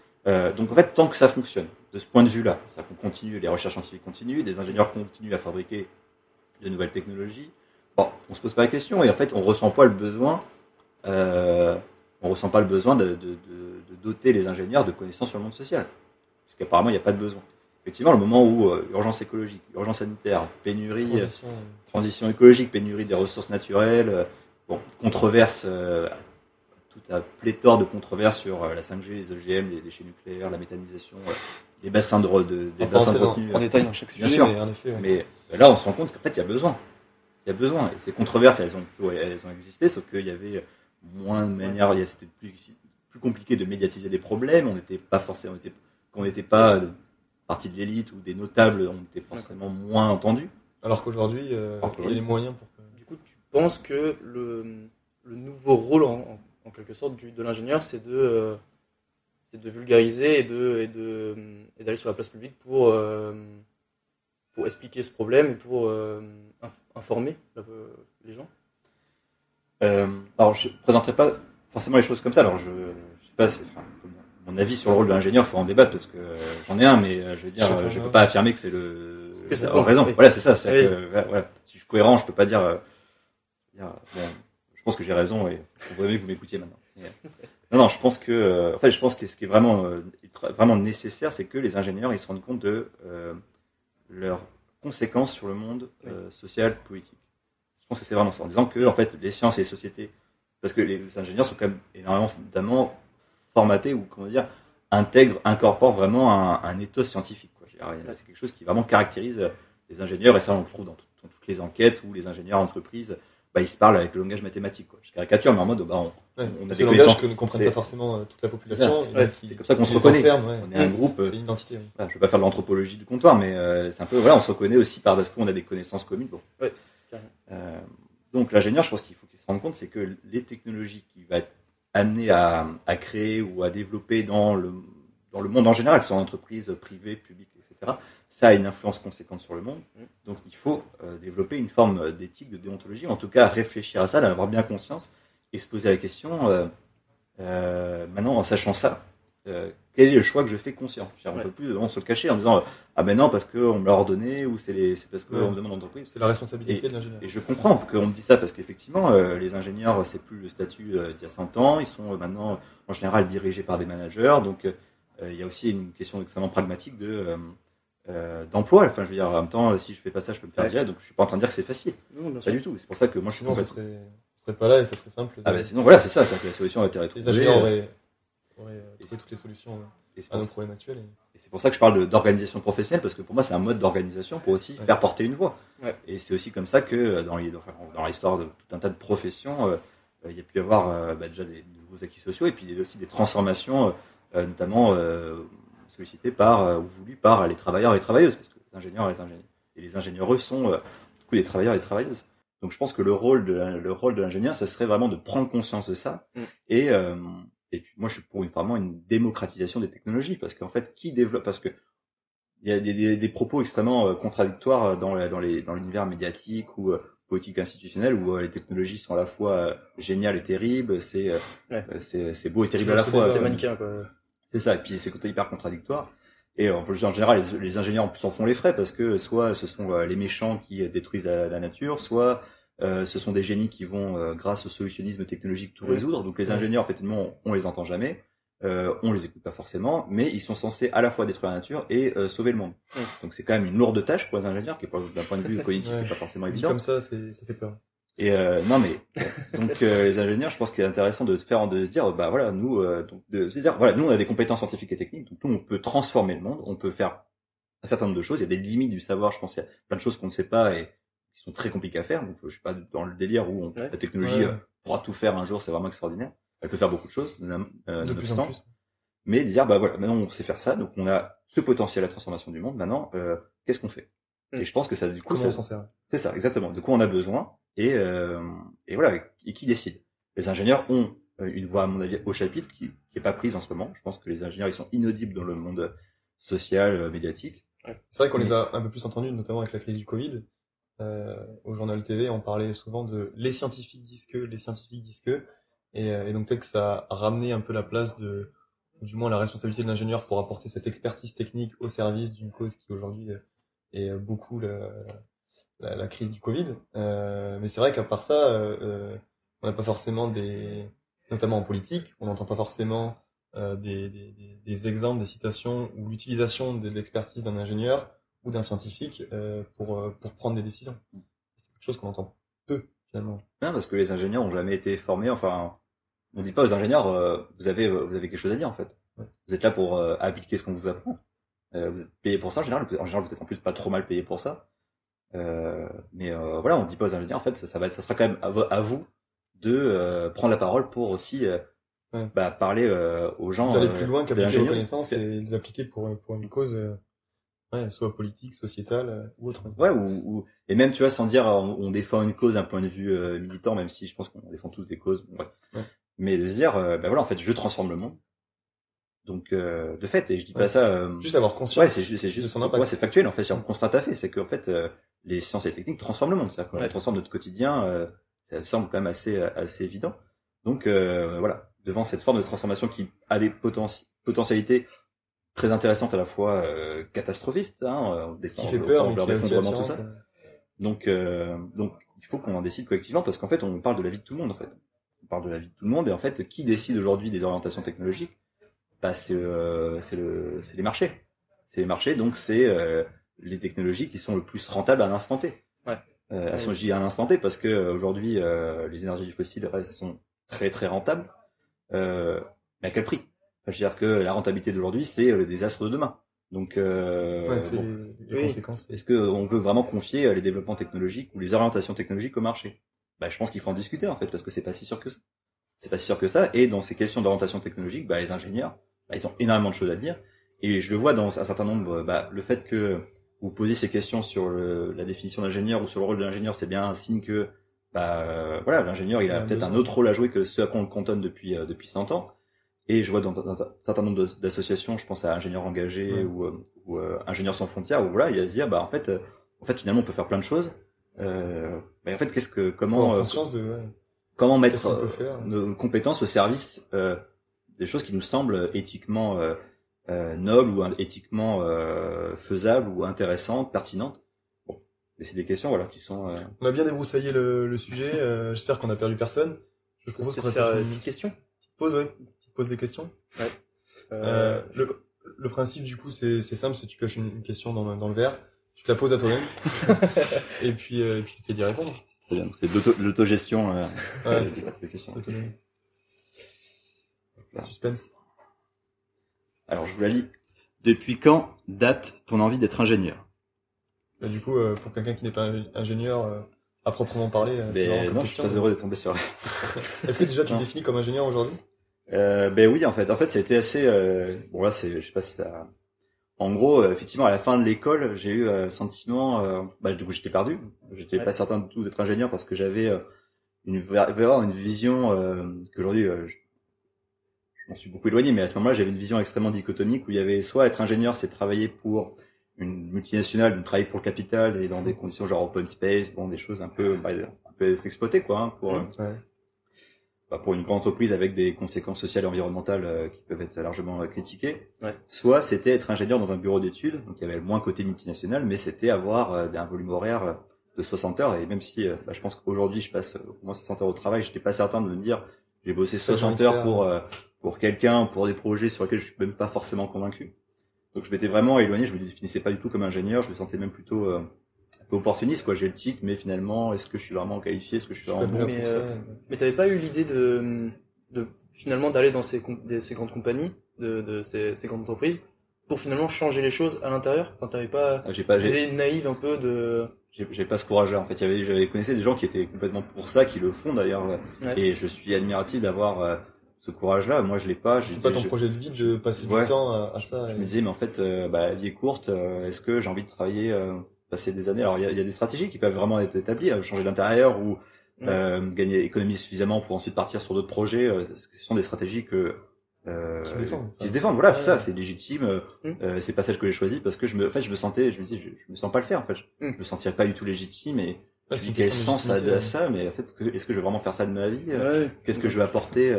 Donc en fait, tant que ça fonctionne, de ce point de vue-là, ça qu'on continue, les recherches scientifiques continuent, des ingénieurs continuent à fabriquer de nouvelles technologies. Bon, on se pose pas la question et en fait, on ressent pas le besoin. On ressent pas le besoin de doter les ingénieurs de connaissances sur le monde social, parce qu'apparemment, il n'y a pas de besoin. Effectivement, le moment où urgence écologique, urgence sanitaire, pénurie, transition écologique, pénurie des ressources naturelles, controverse, toute la pléthore de controverses sur la 5G, les OGM, les déchets nucléaires, la méthanisation, les bassins de retenue. En détail dans chaque sujet, bien sûr. Mais là, on se rend compte qu'en fait, il y a besoin. Il y a besoin. Et ces controverses, elles ont existé, sauf qu'il y avait moins de manières, c'était plus compliqué de médiatiser des problèmes. On n'était pas partie de l'élite ou des notables, on était forcément moins entendus. Alors qu'aujourd'hui, il y a les moyens pour que... Du coup, tu penses que le nouveau rôle, en quelque sorte, de l'ingénieur, c'est de vulgariser et d'aller sur la place publique pour expliquer ce problème et pour informer les gens? Alors, je ne présenterai pas forcément les choses comme ça. Alors, je sais pas, mon avis sur le rôle de l'ingénieur, il faut en débattre parce que j'en ai un, mais je veux dire, je ne peux pas affirmer que c'est raison. Oui. Voilà, c'est ça. Si je suis cohérent, je ne peux pas dire je pense que j'ai raison et il faudrait mieux que vous m'écoutiez maintenant. Non, je pense que ce qui est vraiment nécessaire, c'est que les ingénieurs ils se rendent compte de leurs conséquences sur le monde social, politique. Je pense que c'est vraiment ça, en disant que en fait les sciences et les sociétés, parce que les ingénieurs sont quand même énormément formatés ou incorporent vraiment un ethos scientifique. C'est quelque chose qui vraiment caractérise les ingénieurs et ça on le trouve dans toutes les enquêtes où les ingénieurs entreprises ils se parlent avec le langage mathématique. Je caricature, mais en mode, on a des connaissances que ne comprennent pas forcément toute la population. C'est comme ça qu'on se reconnaît. On est un groupe. C'est une identité. Je ne vais pas faire de l'anthropologie du comptoir, mais c'est un peu, on se reconnaît aussi parce qu'on a des connaissances communes. Bon. Ouais. Donc l'ingénieur, je pense qu'il faut qu'il se rendre compte, c'est que les technologies qui va être amené à créer ou à développer dans le monde en général, que ce soit en entreprise, privée, publique, etc., ça a une influence conséquente sur le monde. Donc il faut développer une forme d'éthique, de déontologie, en tout cas réfléchir à ça, d'en avoir bien conscience et se poser la question, maintenant en sachant ça, quel est le choix que je fais conscient? On peut plus se le cacher en disant ah ben non parce qu'on me l'a ordonné ou c'est parce qu'on me demande d'entreprise. C'est la responsabilité de l'ingénieur. Et je comprends qu'on me dise ça parce qu'effectivement les ingénieurs c'est plus le statut d'il y a 100 ans, ils sont maintenant en général dirigés par des managers, donc il y a aussi une question extrêmement pragmatique d'emploi. Enfin je veux dire en même temps si je fais pas ça je peux me faire virer, donc je suis pas en train de dire que c'est facile. Non, pas du tout. C'est pour ça que moi je suis sinon ça serait pas là et ça serait simple. Ah ben sinon voilà c'est ça, c'est que la solution a été retrouvée. Les ingénieurs auraient trouvé toutes les solutions à nos problèmes actuels. Et c'est pour ça que je parle d'organisation professionnelle, parce que pour moi c'est un mode d'organisation pour aussi faire porter une voix. Et c'est aussi comme ça que dans l'histoire de tout un tas de professions, il y a pu y avoir déjà des nouveaux acquis sociaux et puis aussi des transformations, notamment sollicitées ou voulues par les travailleurs et les travailleuses, parce que les ingénieurs et les ingénieureux sont du coup des travailleurs et des travailleuses. Donc je pense que le rôle de l'ingénieur, ça serait vraiment de prendre conscience de ça et puis moi je suis pour vraiment une démocratisation des technologies, parce qu'en fait qui développe, parce que il y a des propos extrêmement contradictoires dans l'univers médiatique ou politique institutionnelle où les technologies sont à la fois géniales et terribles, c'est beau et terrible à la fois. C'est mannequin quoi. C'est ça, et puis c'est hyper contradictoire. Et en général, les ingénieurs s'en font les frais parce que soit ce sont les méchants qui détruisent la nature, soit ce sont des génies qui vont, grâce au solutionnisme technologique, tout résoudre. Donc les ingénieurs, effectivement, on les entend jamais, on les écoute pas forcément, mais ils sont censés à la fois détruire la nature et sauver le monde. Donc c'est quand même une lourde tâche pour les ingénieurs, qui est d'un point de vue cognitif, qui est pas forcément évident. Comme ça, ça fait peur. Et non mais donc les ingénieurs, je pense qu'il est intéressant de se dire bah voilà nous nous on a des compétences scientifiques et techniques, donc nous on peut transformer le monde, on peut faire un certain nombre de choses. Il y a des limites du savoir, je pense qu'il y a plein de choses qu'on ne sait pas et qui sont très compliquées à faire. Donc je suis pas dans le délire où la technologie pourra tout faire un jour, c'est vraiment extraordinaire. Elle peut faire beaucoup de choses, de plus en plus. Mais dire bah voilà maintenant on sait faire ça, donc on a ce potentiel à la transformation du monde. Maintenant qu'est-ce qu'on fait? Et je pense que ça du coup comment on s'en sert? C'est ça exactement. De quoi on a besoin? Et voilà, et qui décide? Les ingénieurs ont une voix, à mon avis, au chapitre qui est pas prise en ce moment. Je pense que les ingénieurs, ils sont inaudibles dans le monde social, médiatique. C'est vrai qu'on les a un peu plus entendus, notamment avec la crise du Covid. Au journal TV, on parlait souvent de les scientifiques disent que, et donc peut-être que ça a ramené un peu la place du moins la responsabilité de l'ingénieur pour apporter cette expertise technique au service d'une cause qui aujourd'hui est beaucoup la crise du Covid, mais c'est vrai qu'à part ça, on n'a pas forcément notamment en politique, on n'entend pas forcément des exemples, des citations ou l'utilisation de l'expertise d'un ingénieur ou d'un scientifique pour prendre des décisions. C'est quelque chose qu'on entend peu finalement. Non, parce que les ingénieurs ont jamais été formés. Enfin, on dit pas aux ingénieurs vous avez quelque chose à dire en fait. Vous êtes là pour appliquer ce qu'on vous apprend. Vous êtes payé pour ça en général. En général, vous êtes en plus pas trop mal payé pour ça. Mais voilà, on dit pas aux ingénieurs en fait, ça sera quand même à vous de prendre la parole pour aussi parler aux gens. D'aller plus loin qu'appliquer vos connaissances et les appliquer pour une cause soit politique, sociétale ou autre. Ouais, et même tu vois sans dire on défend une cause d'un point de vue militant, même si je pense qu'on défend tous des causes. Mais de dire voilà en fait je transforme le monde. Donc de fait, et je dis pas ça juste avoir conscience. C'est juste de son impact. C'est factuel en fait, c'est un constat à fait, c'est qu'en fait les sciences et techniques transforment le monde, c'est-à-dire qu'on transforme notre quotidien, ça me semble quand même assez évident. Donc voilà, devant cette forme de transformation qui a des potentialités très intéressantes à la fois catastrophistes, qui fait peur, mais qui d'effondrement, tout ça. Donc il faut qu'on en décide collectivement, parce qu'en fait on parle de la vie de tout le monde en fait. On parle de la vie de tout le monde, et en fait qui décide aujourd'hui des orientations technologiques? Bah c'est les marchés. C'est les marchés, donc c'est les technologies qui sont le plus rentables à l'instant T. Elles sont, je dis à l'instant T parce que aujourd'hui les énergies fossiles sont très très rentables, mais à quel prix? Enfin, je veux dire que la rentabilité d'aujourd'hui c'est le désastre de demain. Donc c'est les conséquences. Est-ce que on veut vraiment confier les développements technologiques ou les orientations technologiques au marché? Bah je pense qu'il faut en discuter en fait, parce que c'est pas si sûr que ça. C'est pas si sûr que ça. Et dans ces questions d'orientation technologique, les ingénieurs, ils ont énormément de choses à dire. Et je le vois dans un certain nombre, le fait que vous posez ces questions sur la définition d'ingénieur ou sur le rôle de l'ingénieur, c'est bien un signe que voilà, l'ingénieur il a peut-être un autre rôle à jouer que ce à quoi on le cantonne depuis 100 ans. Et je vois dans un certain nombre d'associations, je pense à Ingénieurs Engagés ou Ingénieurs Sans Frontières, où voilà, il y a à se dire, en fait finalement on peut faire plein de choses. Mais en fait, comment mettre nos compétences au service des choses qui nous semblent éthiquement nobles ou éthiquement faisables ou intéressantes, pertinentes. Bon, mais c'est des questions voilà qui sont. On a bien débroussaillé le sujet. J'espère qu'on a perdu personne. Je propose qu'on fasse une petite question. Petite pause, ouais. Pose des questions. Ouais. Le principe du coup c'est simple, c'est que tu pioches une question dans le verre, tu te la poses à toi-même et puis tu essaies d'y répondre. Très bien, c'est de l'autogestion ouais, c'est ça. Des questions. Suspense. Alors je vous la lis. Depuis quand date ton envie d'être ingénieur? Du coup pour quelqu'un qui n'est pas ingénieur à proprement parler, c'est non, je suis très heureux de tomber sur. Est-ce que déjà tu te définis comme ingénieur aujourd'hui? Oui, en fait ça a été assez bon là c'est je sais pas si ça en gros effectivement à la fin de l'école j'ai eu sentiment du coup j'étais perdu, j'étais pas certain du tout d'être ingénieur parce que j'avais une vision qu'aujourd'hui je m'en suis beaucoup éloigné, mais à ce moment-là j'avais une vision extrêmement dichotomique où il y avait soit être ingénieur c'est travailler pour une multinationale, donc travailler pour le capital et dans des conditions genre open space, bon des choses un peu être exploité quoi hein, pour une grande entreprise avec des conséquences sociales et environnementales qui peuvent être largement critiquées. Ouais. Soit c'était être ingénieur dans un bureau d'études, donc il y avait le moins côté multinational, mais c'était avoir un volume horaire de 60 heures. Et même si je pense qu'aujourd'hui je passe au moins 60 heures au travail, j'étais pas certain de me dire j'ai bossé 60 heures pour quelqu'un, pour des projets sur lesquels je suis même pas forcément convaincu. Donc je m'étais vraiment éloigné, je me définissais pas du tout comme ingénieur, je me sentais même plutôt un peu opportuniste quoi, j'ai le titre mais finalement est-ce que je suis vraiment qualifié, est-ce que je suis vraiment bon mais t'avais pas eu l'idée de finalement d'aller dans ces grandes compagnies, de ces grandes entreprises pour finalement changer les choses à l'intérieur? Enfin t'avais pas c'était naïve un peu de j'ai pas ce courage là en fait, j'avais connaissé des gens qui étaient complètement pour ça, qui le font d'ailleurs et je suis admiratif d'avoir ce courage-là. Moi, je l'ai pas. C'est pas ton projet de vie de passer du temps à ça. Je me disais, mais en fait, la vie est courte. Est-ce que j'ai envie de travailler, passer des années? Alors, il y a des stratégies qui peuvent vraiment être établies, changer d'intérieur ou économiser suffisamment pour ensuite partir sur d'autres projets. Ce sont des stratégies qui se défendent. Voilà, c'est ça, c'est légitime. C'est pas celle que j'ai choisie parce que je me disais, je me sens pas le faire. En fait, je me sentirais pas du tout légitime et je me dis quel sens à ça, mais en fait, est-ce que je vais vraiment faire ça de ma vie? Qu'est-ce que je vais apporter?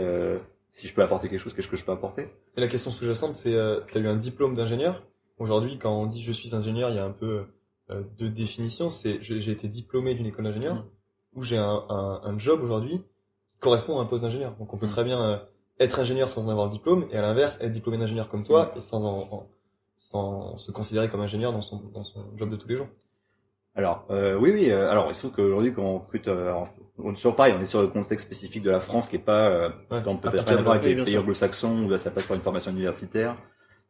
Si je peux apporter quelque chose, qu'est-ce que je peux apporter? Et la question sous-jacente, c'est, t'as eu un diplôme d'ingénieur. Aujourd'hui, quand on dit je suis ingénieur, il y a un peu deux définitions. C'est, j'ai été diplômé d'une école d'ingénieur, où j'ai un job aujourd'hui qui correspond à un poste d'ingénieur. Donc on peut très bien être ingénieur sans en avoir le diplôme, et à l'inverse, être diplômé d'ingénieur comme toi, et sans se considérer comme ingénieur dans son job de tous les jours. Alors, oui. Alors, il se trouve qu'aujourd'hui, quand on recrute, on est sur pareil, on est sur le contexte spécifique de la France qui est pas, peut-être rien à voir avec les pays anglo-saxons où là, ça passe par une formation universitaire.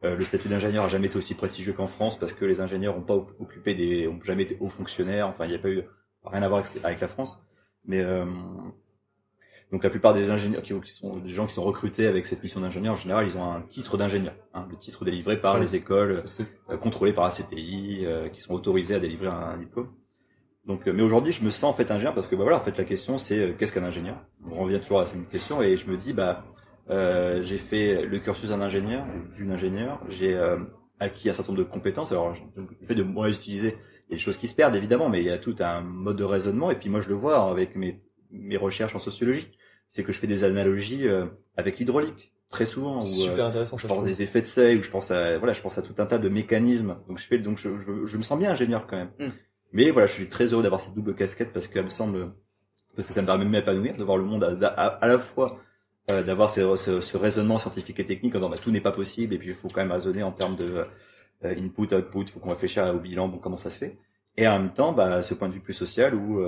Le statut d'ingénieur a jamais été aussi prestigieux qu'en France parce que les ingénieurs ont pas ont jamais été hauts fonctionnaires. Enfin, il n'y a pas eu rien à voir avec la France. Mais donc la plupart des ingénieurs qui sont des gens qui sont recrutés avec cette mission d'ingénieur, en général, ils ont un titre d'ingénieur, le titre délivré par les écoles, contrôlé par la CTI, qui sont autorisés à délivrer un diplôme. Donc, mais aujourd'hui, je me sens en fait ingénieur parce que en fait, la question c'est qu'est-ce qu'un ingénieur? On revient toujours à cette question et je me dis j'ai fait le cursus d'un ingénieur ou d'une ingénieure, j'ai acquis un certain nombre de compétences. Alors, le fait de moins les utiliser, il y a des choses qui se perdent évidemment, mais il y a tout un mode de raisonnement et puis moi je le vois avec mes recherches en sociologie, c'est que je fais des analogies avec l'hydraulique très souvent, où super intéressant, je pense des effets de seuil, où je pense à tout un tas de mécanismes. Donc je me sens bien ingénieur quand même. Mais voilà, je suis très heureux d'avoir cette double casquette parce que ça me permet de m'épanouir, de voir le monde à la fois d'avoir ce raisonnement scientifique et technique en disant tout n'est pas possible et puis il faut quand même raisonner en termes de input, output, il faut qu'on réfléchisse au bilan, comment ça se fait. Et en même temps, ce point de vue plus social où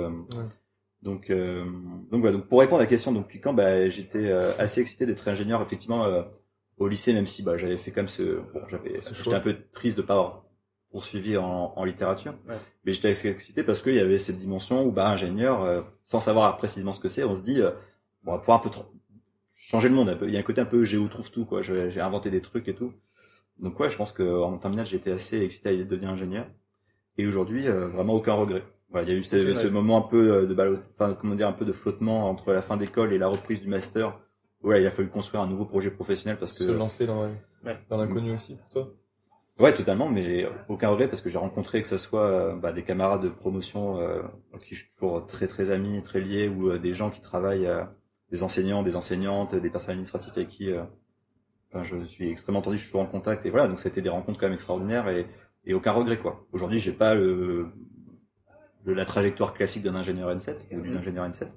Donc voilà, donc pour répondre à la question, donc depuis quand j'étais assez excité d'être ingénieur effectivement au lycée, même si j'avais fait quand même j'étais un peu triste de pas avoir poursuivi en littérature, mais j'étais assez excité parce qu'il y avait cette dimension où ingénieur sans savoir précisément ce que c'est, on se dit on va pouvoir un peu changer le monde un peu, il y a un côté un peu géo trouve tout quoi, j'ai inventé des trucs et tout. Donc je pense que en terminale, j'étais assez excité à devenir ingénieur et aujourd'hui vraiment aucun regret. Voilà, il y a eu ce moment un peu un peu de flottement entre la fin d'école et la reprise du master. Ouais, il a fallu construire un nouveau projet professionnel parce que se lancer dans l'inconnu aussi pour toi. Ouais, totalement, mais aucun regret parce que j'ai rencontré que ce soit des camarades de promotion avec qui je suis toujours très très ami, très lié, ou des gens qui travaillent, des enseignants, des enseignantes, des personnels administratifs avec qui je suis extrêmement entendu, je suis toujours en contact, et voilà, donc ça a été des rencontres quand même extraordinaires et aucun regret quoi. Aujourd'hui, j'ai pas la trajectoire classique d'un ingénieur N7 ou d'une ingénieure N7.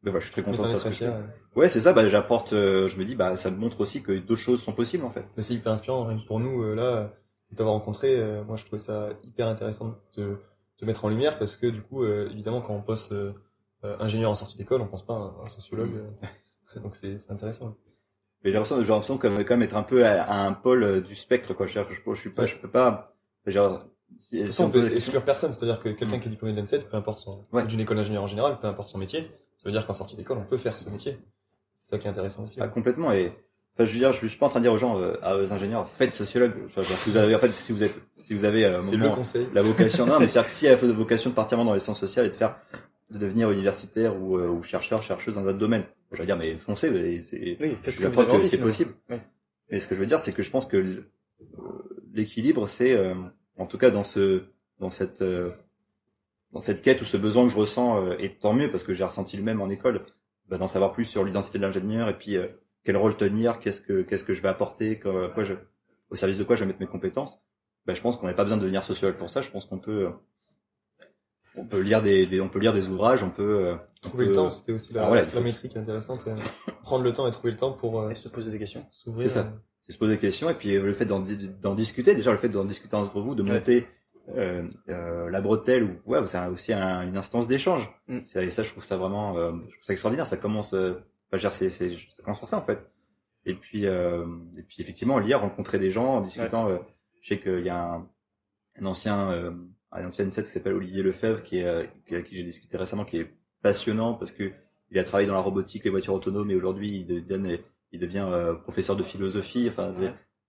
Mais voilà, je suis très content de ça. Ouais, c'est ça, j'apporte, je me dis, ça me montre aussi que d'autres choses sont possibles, en fait. C'est hyper inspirant, rien que pour nous, là, de t'avoir rencontré, moi, je trouvais ça hyper intéressant de te mettre en lumière parce que, du coup, évidemment, quand on poste ingénieur en sortie d'école, on pense pas à un sociologue. Donc, c'est intéressant. Mais j'ai l'impression quand même être un peu à un pôle du spectre, quoi. Je peux pas, on peut exclure personne, c'est-à-dire que quelqu'un qui est diplômé de l'N7, peu importe d'une école d'ingénieur en général, peu importe son métier, ça veut dire qu'en sortie d'école, on peut faire ce métier. C'est ça qui est intéressant aussi. Complètement. Et je veux dire, je suis pas en train de dire aux gens, aux ingénieurs, faites sociologue. Si vous avez, si vous avez c'est le conseil. La vocation, non, mais c'est-à-dire que si elle a la vocation de partir dans les sciences sociales et de devenir universitaire ou chercheur, chercheuse dans un autre domaine, je veux dire, mais foncez. Je suis d'accord que c'est possible. Oui. Mais ce que je veux dire, c'est que je pense que l'équilibre, c'est en tout cas dans cette quête ou ce besoin que je ressens, et tant mieux parce que j'ai ressenti le même en école, d'en savoir plus sur l'identité de l'ingénieur et puis quel rôle tenir, qu'est-ce que je vais apporter, au service de quoi je vais mettre mes compétences. Je pense qu'on n'a pas besoin de devenir sociologue pour ça. Je pense qu'on peut lire des ouvrages, on peut trouver le temps. C'était aussi la métrique intéressante. Prendre le temps et trouver le temps pour et se poser des questions. C'est ça. C'est se poser des questions et puis le fait d'en discuter. Déjà le fait d'en discuter entre vous, de monter la bretelle ou c'est aussi une instance d'échange. Et ça je trouve ça vraiment je trouve ça extraordinaire. Ça commence ça commence par ça en fait. Et puis effectivement lire, rencontrer des gens en discutant. Je sais qu'il y a un ancien N7 qui s'appelle Olivier Lefebvre avec qui j'ai discuté récemment, qui est passionnant parce que il a travaillé dans la robotique, les voitures autonomes, et aujourd'hui il devient professeur de philosophie. Enfin,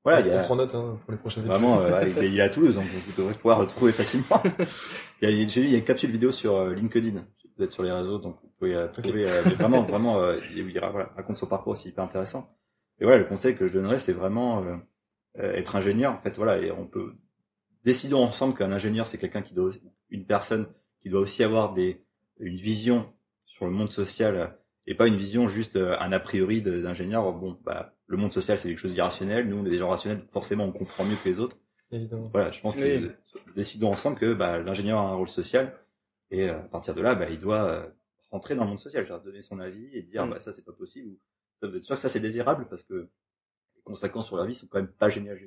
on prend note pour les prochaines émissions. Vraiment, il est à Toulouse, donc vous devrez pouvoir le trouver facilement. J'ai vu, il y a une capsule vidéo sur LinkedIn, vous êtes sur les réseaux, donc vous pouvez trouver vraiment, il raconte son parcours, c'est hyper intéressant. Et le conseil que je donnerais, c'est vraiment être ingénieur. En fait, et on peut décidons ensemble qu'un ingénieur, c'est une personne qui doit aussi avoir une vision sur le monde social et pas une vision juste un a priori d'ingénieur. Le monde social, c'est quelque chose d'irrationnel. Nous, on est des gens rationnels, donc forcément, on comprend mieux que les autres. Évidemment. Je pense que décidons ensemble que l'ingénieur a un rôle social et à partir de là, il doit rentrer dans le monde social, donner son avis et dire ça c'est pas possible, ou ça doit être sûr que ça c'est désirable parce que les conséquences sur la vie sont quand même pas géniales.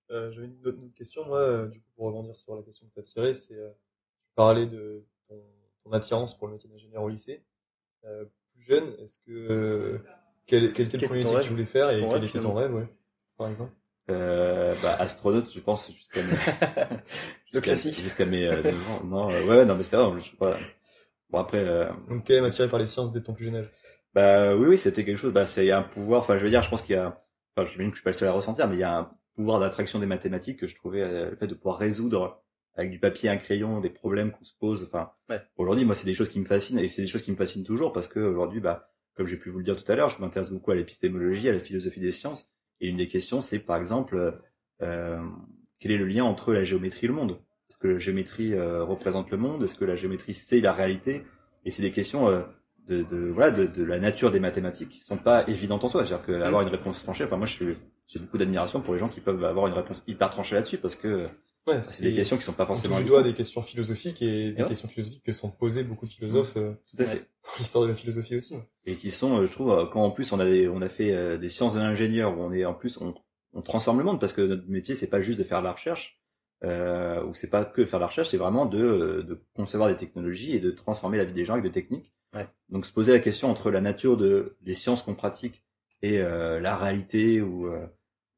J'avais une autre question, moi, du coup, pour rebondir sur la question que tu as tirée, c'est tu parlais de ton attirance pour le métier d'ingénieur au lycée. Plus jeune, est-ce que quel était le premier métier que tu voulais faire et quel était ton rêve, par exemple? Astronaute, je pense, jusqu'à le classique. Jusqu'à mes 9 ans. Non, non, mais c'est vrai, je sais pas. Bon, après, donc, quand même attiré par les sciences dès ton plus jeune âge? Oui, c'était quelque chose, c'est un pouvoir, je veux dire, je pense qu'il y a, j'imagine que je suis pas le seul à ressentir, mais il y a un pouvoir d'attraction des mathématiques que je trouvais, le fait de pouvoir résoudre avec du papier et un crayon des problèmes qu'on se pose. Aujourd'hui, moi, c'est des choses qui me fascinent et c'est des choses qui me fascinent toujours parce que aujourd'hui, comme j'ai pu vous le dire tout à l'heure, je m'intéresse beaucoup à l'épistémologie, à la philosophie des sciences. Et une des questions, c'est par exemple, quel est le lien entre la géométrie et le monde? Est-ce que la géométrie représente le monde? Est-ce que la géométrie c'est la réalité? Et c'est des questions de la nature des mathématiques qui sont pas évidentes en soi. C'est-à-dire que avoir une réponse tranchée. Moi, j'ai beaucoup d'admiration pour les gens qui peuvent avoir une réponse hyper tranchée là-dessus parce que c'est des questions qui sont pas forcément. Tu dois des questions philosophiques et des questions philosophiques que sont posées beaucoup de philosophes. Tout à fait. Dans l'histoire de la philosophie aussi. Et qui sont, je trouve, quand en plus on a fait des sciences de l'ingénieur où on transforme le monde parce que notre métier c'est pas juste de faire de la recherche ou c'est pas que de faire de la recherche, c'est vraiment de concevoir des technologies et de transformer la vie des gens avec des techniques. Donc se poser la question entre la nature des sciences qu'on pratique et la réalité ou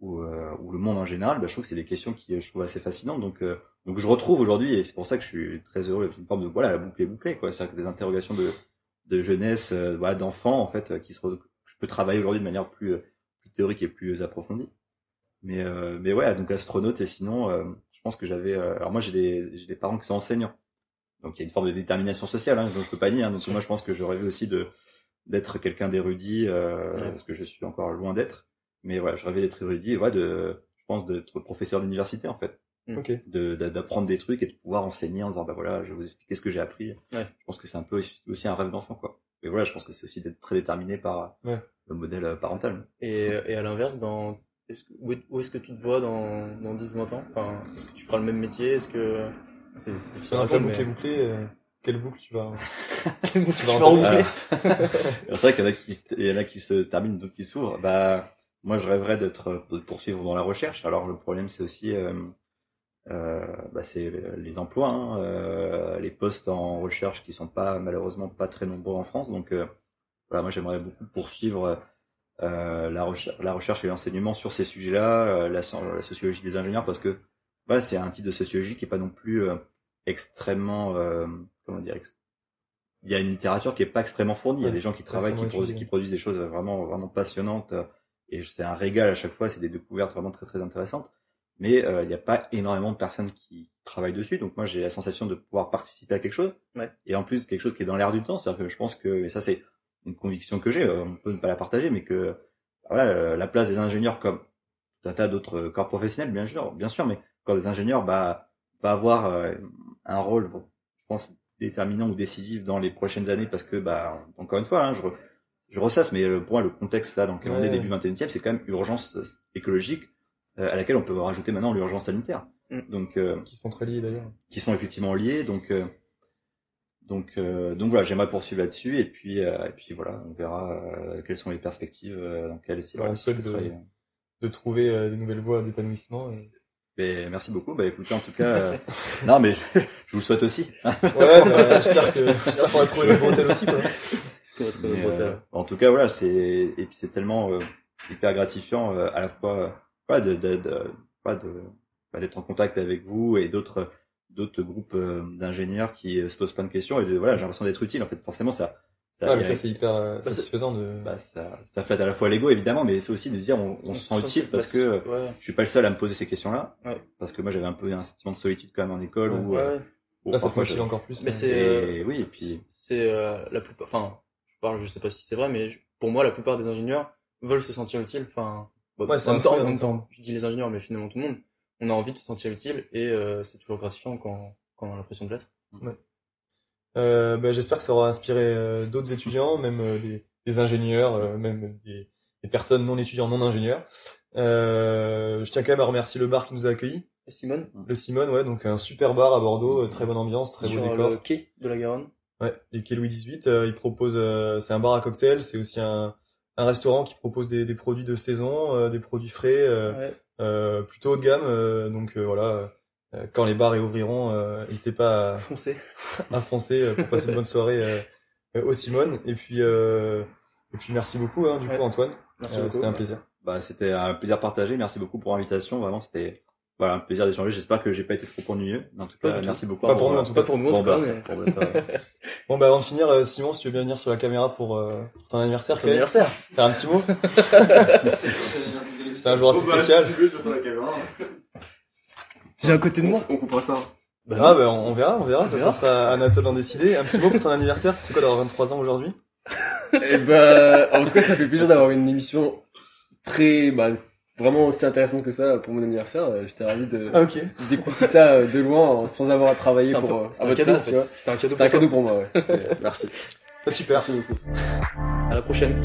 le monde en général, je trouve que c'est des questions qui je trouve assez fascinantes. Donc je retrouve aujourd'hui, et c'est pour ça que je suis très heureux, une forme de la boucle est bouclée, quoi. C'est-à-dire que des interrogations de jeunesse, d'enfants en fait, que je peux travailler aujourd'hui de manière plus théorique et plus approfondie. Mais donc astronaute, et sinon je pense que alors moi j'ai des parents qui sont enseignants. Donc il y a une forme de détermination sociale, hein, donc je peux pas nier. Hein. Donc moi je pense que je rêvais aussi d'être quelqu'un d'érudit, parce que je suis encore loin d'être. Mais voilà, je rêvais d'être érudit, et je pense d'être professeur d'université en fait. Okay. D'apprendre des trucs et de pouvoir enseigner en disant bah voilà, je vais vous expliquer ce que j'ai appris. Je pense que c'est un peu aussi un rêve d'enfant quoi. Et voilà, je pense que c'est aussi d'être très déterminé par le modèle parental. Et à l'inverse, où est-ce que tu te vois dans 10-20 ans? Enfin, est-ce que tu feras le même métier? Est-ce que c'est difficile à répondre, boucler, quelle boucle tu vas quelle boucle tu vas reboucler? C'est vrai qu'il y en a qui se terminent, d'autres qui s'ouvrent. Bah moi je rêverais de poursuivre dans la recherche. Alors le problème c'est aussi c'est les emplois, hein, les postes en recherche qui sont malheureusement pas très nombreux en France. Donc voilà, moi j'aimerais beaucoup poursuivre la recherche et l'enseignement sur ces sujets-là, la sociologie des ingénieurs, parce que voilà, c'est un type de sociologie qui est pas non plus extrêmement il y a une littérature qui est pas extrêmement fournie. Il y a des gens qui travaillent, qui produisent des choses vraiment vraiment passionnantes, et c'est un régal à chaque fois. C'est des découvertes vraiment très très intéressantes. Mais il n'y a pas énormément de personnes qui travaillent dessus, donc moi j'ai la sensation de pouvoir participer à quelque chose, et en plus quelque chose qui est dans l'air du temps, c'est-à-dire que je pense que, et ça c'est une conviction que j'ai, on peut ne pas la partager, mais que voilà, la place des ingénieurs comme tout un tas d'autres corps professionnels, bien sûr, mais le corps des ingénieurs va avoir un rôle, je pense, déterminant ou décisif dans les prochaines années, parce que encore une fois, hein, je ressasse, mais pour moi le contexte là dans lequel on est début 21e, c'est quand même urgence écologique, à laquelle on peut rajouter maintenant l'urgence sanitaire. Donc qui sont très liés d'ailleurs. Qui sont effectivement liés, donc voilà, j'aimerais poursuivre là-dessus, et puis voilà, on verra quelles sont les perspectives dans lesquelles on souhaite de trouver des nouvelles voies d'épanouissement. Mais merci beaucoup. Bah écoutez, en tout cas, non mais je vous le souhaite aussi. J'espère qu'on va trouver le bon hôtel aussi quoi. En tout cas voilà, et puis c'est tellement hyper gratifiant à la fois d'être en contact avec vous et d'autres groupes d'ingénieurs qui se posent plein de questions, et j'ai l'impression d'être utile en fait. Forcément ça c'est hyper satisfaisant ça flatte à la fois l'ego évidemment, mais c'est aussi de dire on se sent utile, parce que je suis pas le seul à me poser ces questions-là, parce que moi j'avais un peu un sentiment de solitude quand même en école, où là ça fait utile encore plus. Mais c'est la plupart, enfin je sais pas si c'est vrai, mais pour moi la plupart des ingénieurs veulent se sentir utiles, enfin en même temps, je dis les ingénieurs, mais finalement tout le monde, on a envie de se sentir utile, et c'est toujours gratifiant quand on a l'impression de l'être. J'espère que ça aura inspiré d'autres étudiants, même des ingénieurs, même des personnes non étudiants, non ingénieurs. Je tiens quand même à remercier le bar qui nous a accueillis. Le Simone, donc un super bar à Bordeaux, très bonne ambiance, très beau décor. Sur le quai de la Garonne. Les quais Louis XVIII. Il propose, c'est un bar à cocktail, c'est aussi un restaurant qui propose des produits de saison, des produits frais, plutôt haut de gamme. Donc voilà. Quand les bars réouvriront, n'hésitez pas à foncer pour passer une bonne soirée au Simone. Et puis merci beaucoup coup Antoine. C'était un plaisir. C'était un plaisir partagé. Merci beaucoup pour l'invitation. Vraiment, c'était un plaisir d'échanger. J'espère que j'ai pas été trop ennuyeux. En tout cas, merci beaucoup. Pas pour nous, en tout cas. Pas pour nous, en tout cas. Bon, avant de finir, Simon, si tu veux bien venir sur la caméra pour ton anniversaire. Ton anniversaire. Faire un petit mot. C'est un jour assez spécial. J'ai à côté de moi. On coupera ça. On verra. Ça sera Anatole d'en décider. Un petit mot pour ton anniversaire. C'est quoi d'avoir 23 ans aujourd'hui? En tout cas, ça fait plaisir d'avoir une émission très, vraiment aussi intéressante que ça pour mon anniversaire. J'étais ravi d'écouter ça de loin sans avoir à travailler à votre place, tu vois. C'était un cadeau pour moi, ouais. Merci. Super. Merci beaucoup. À la prochaine.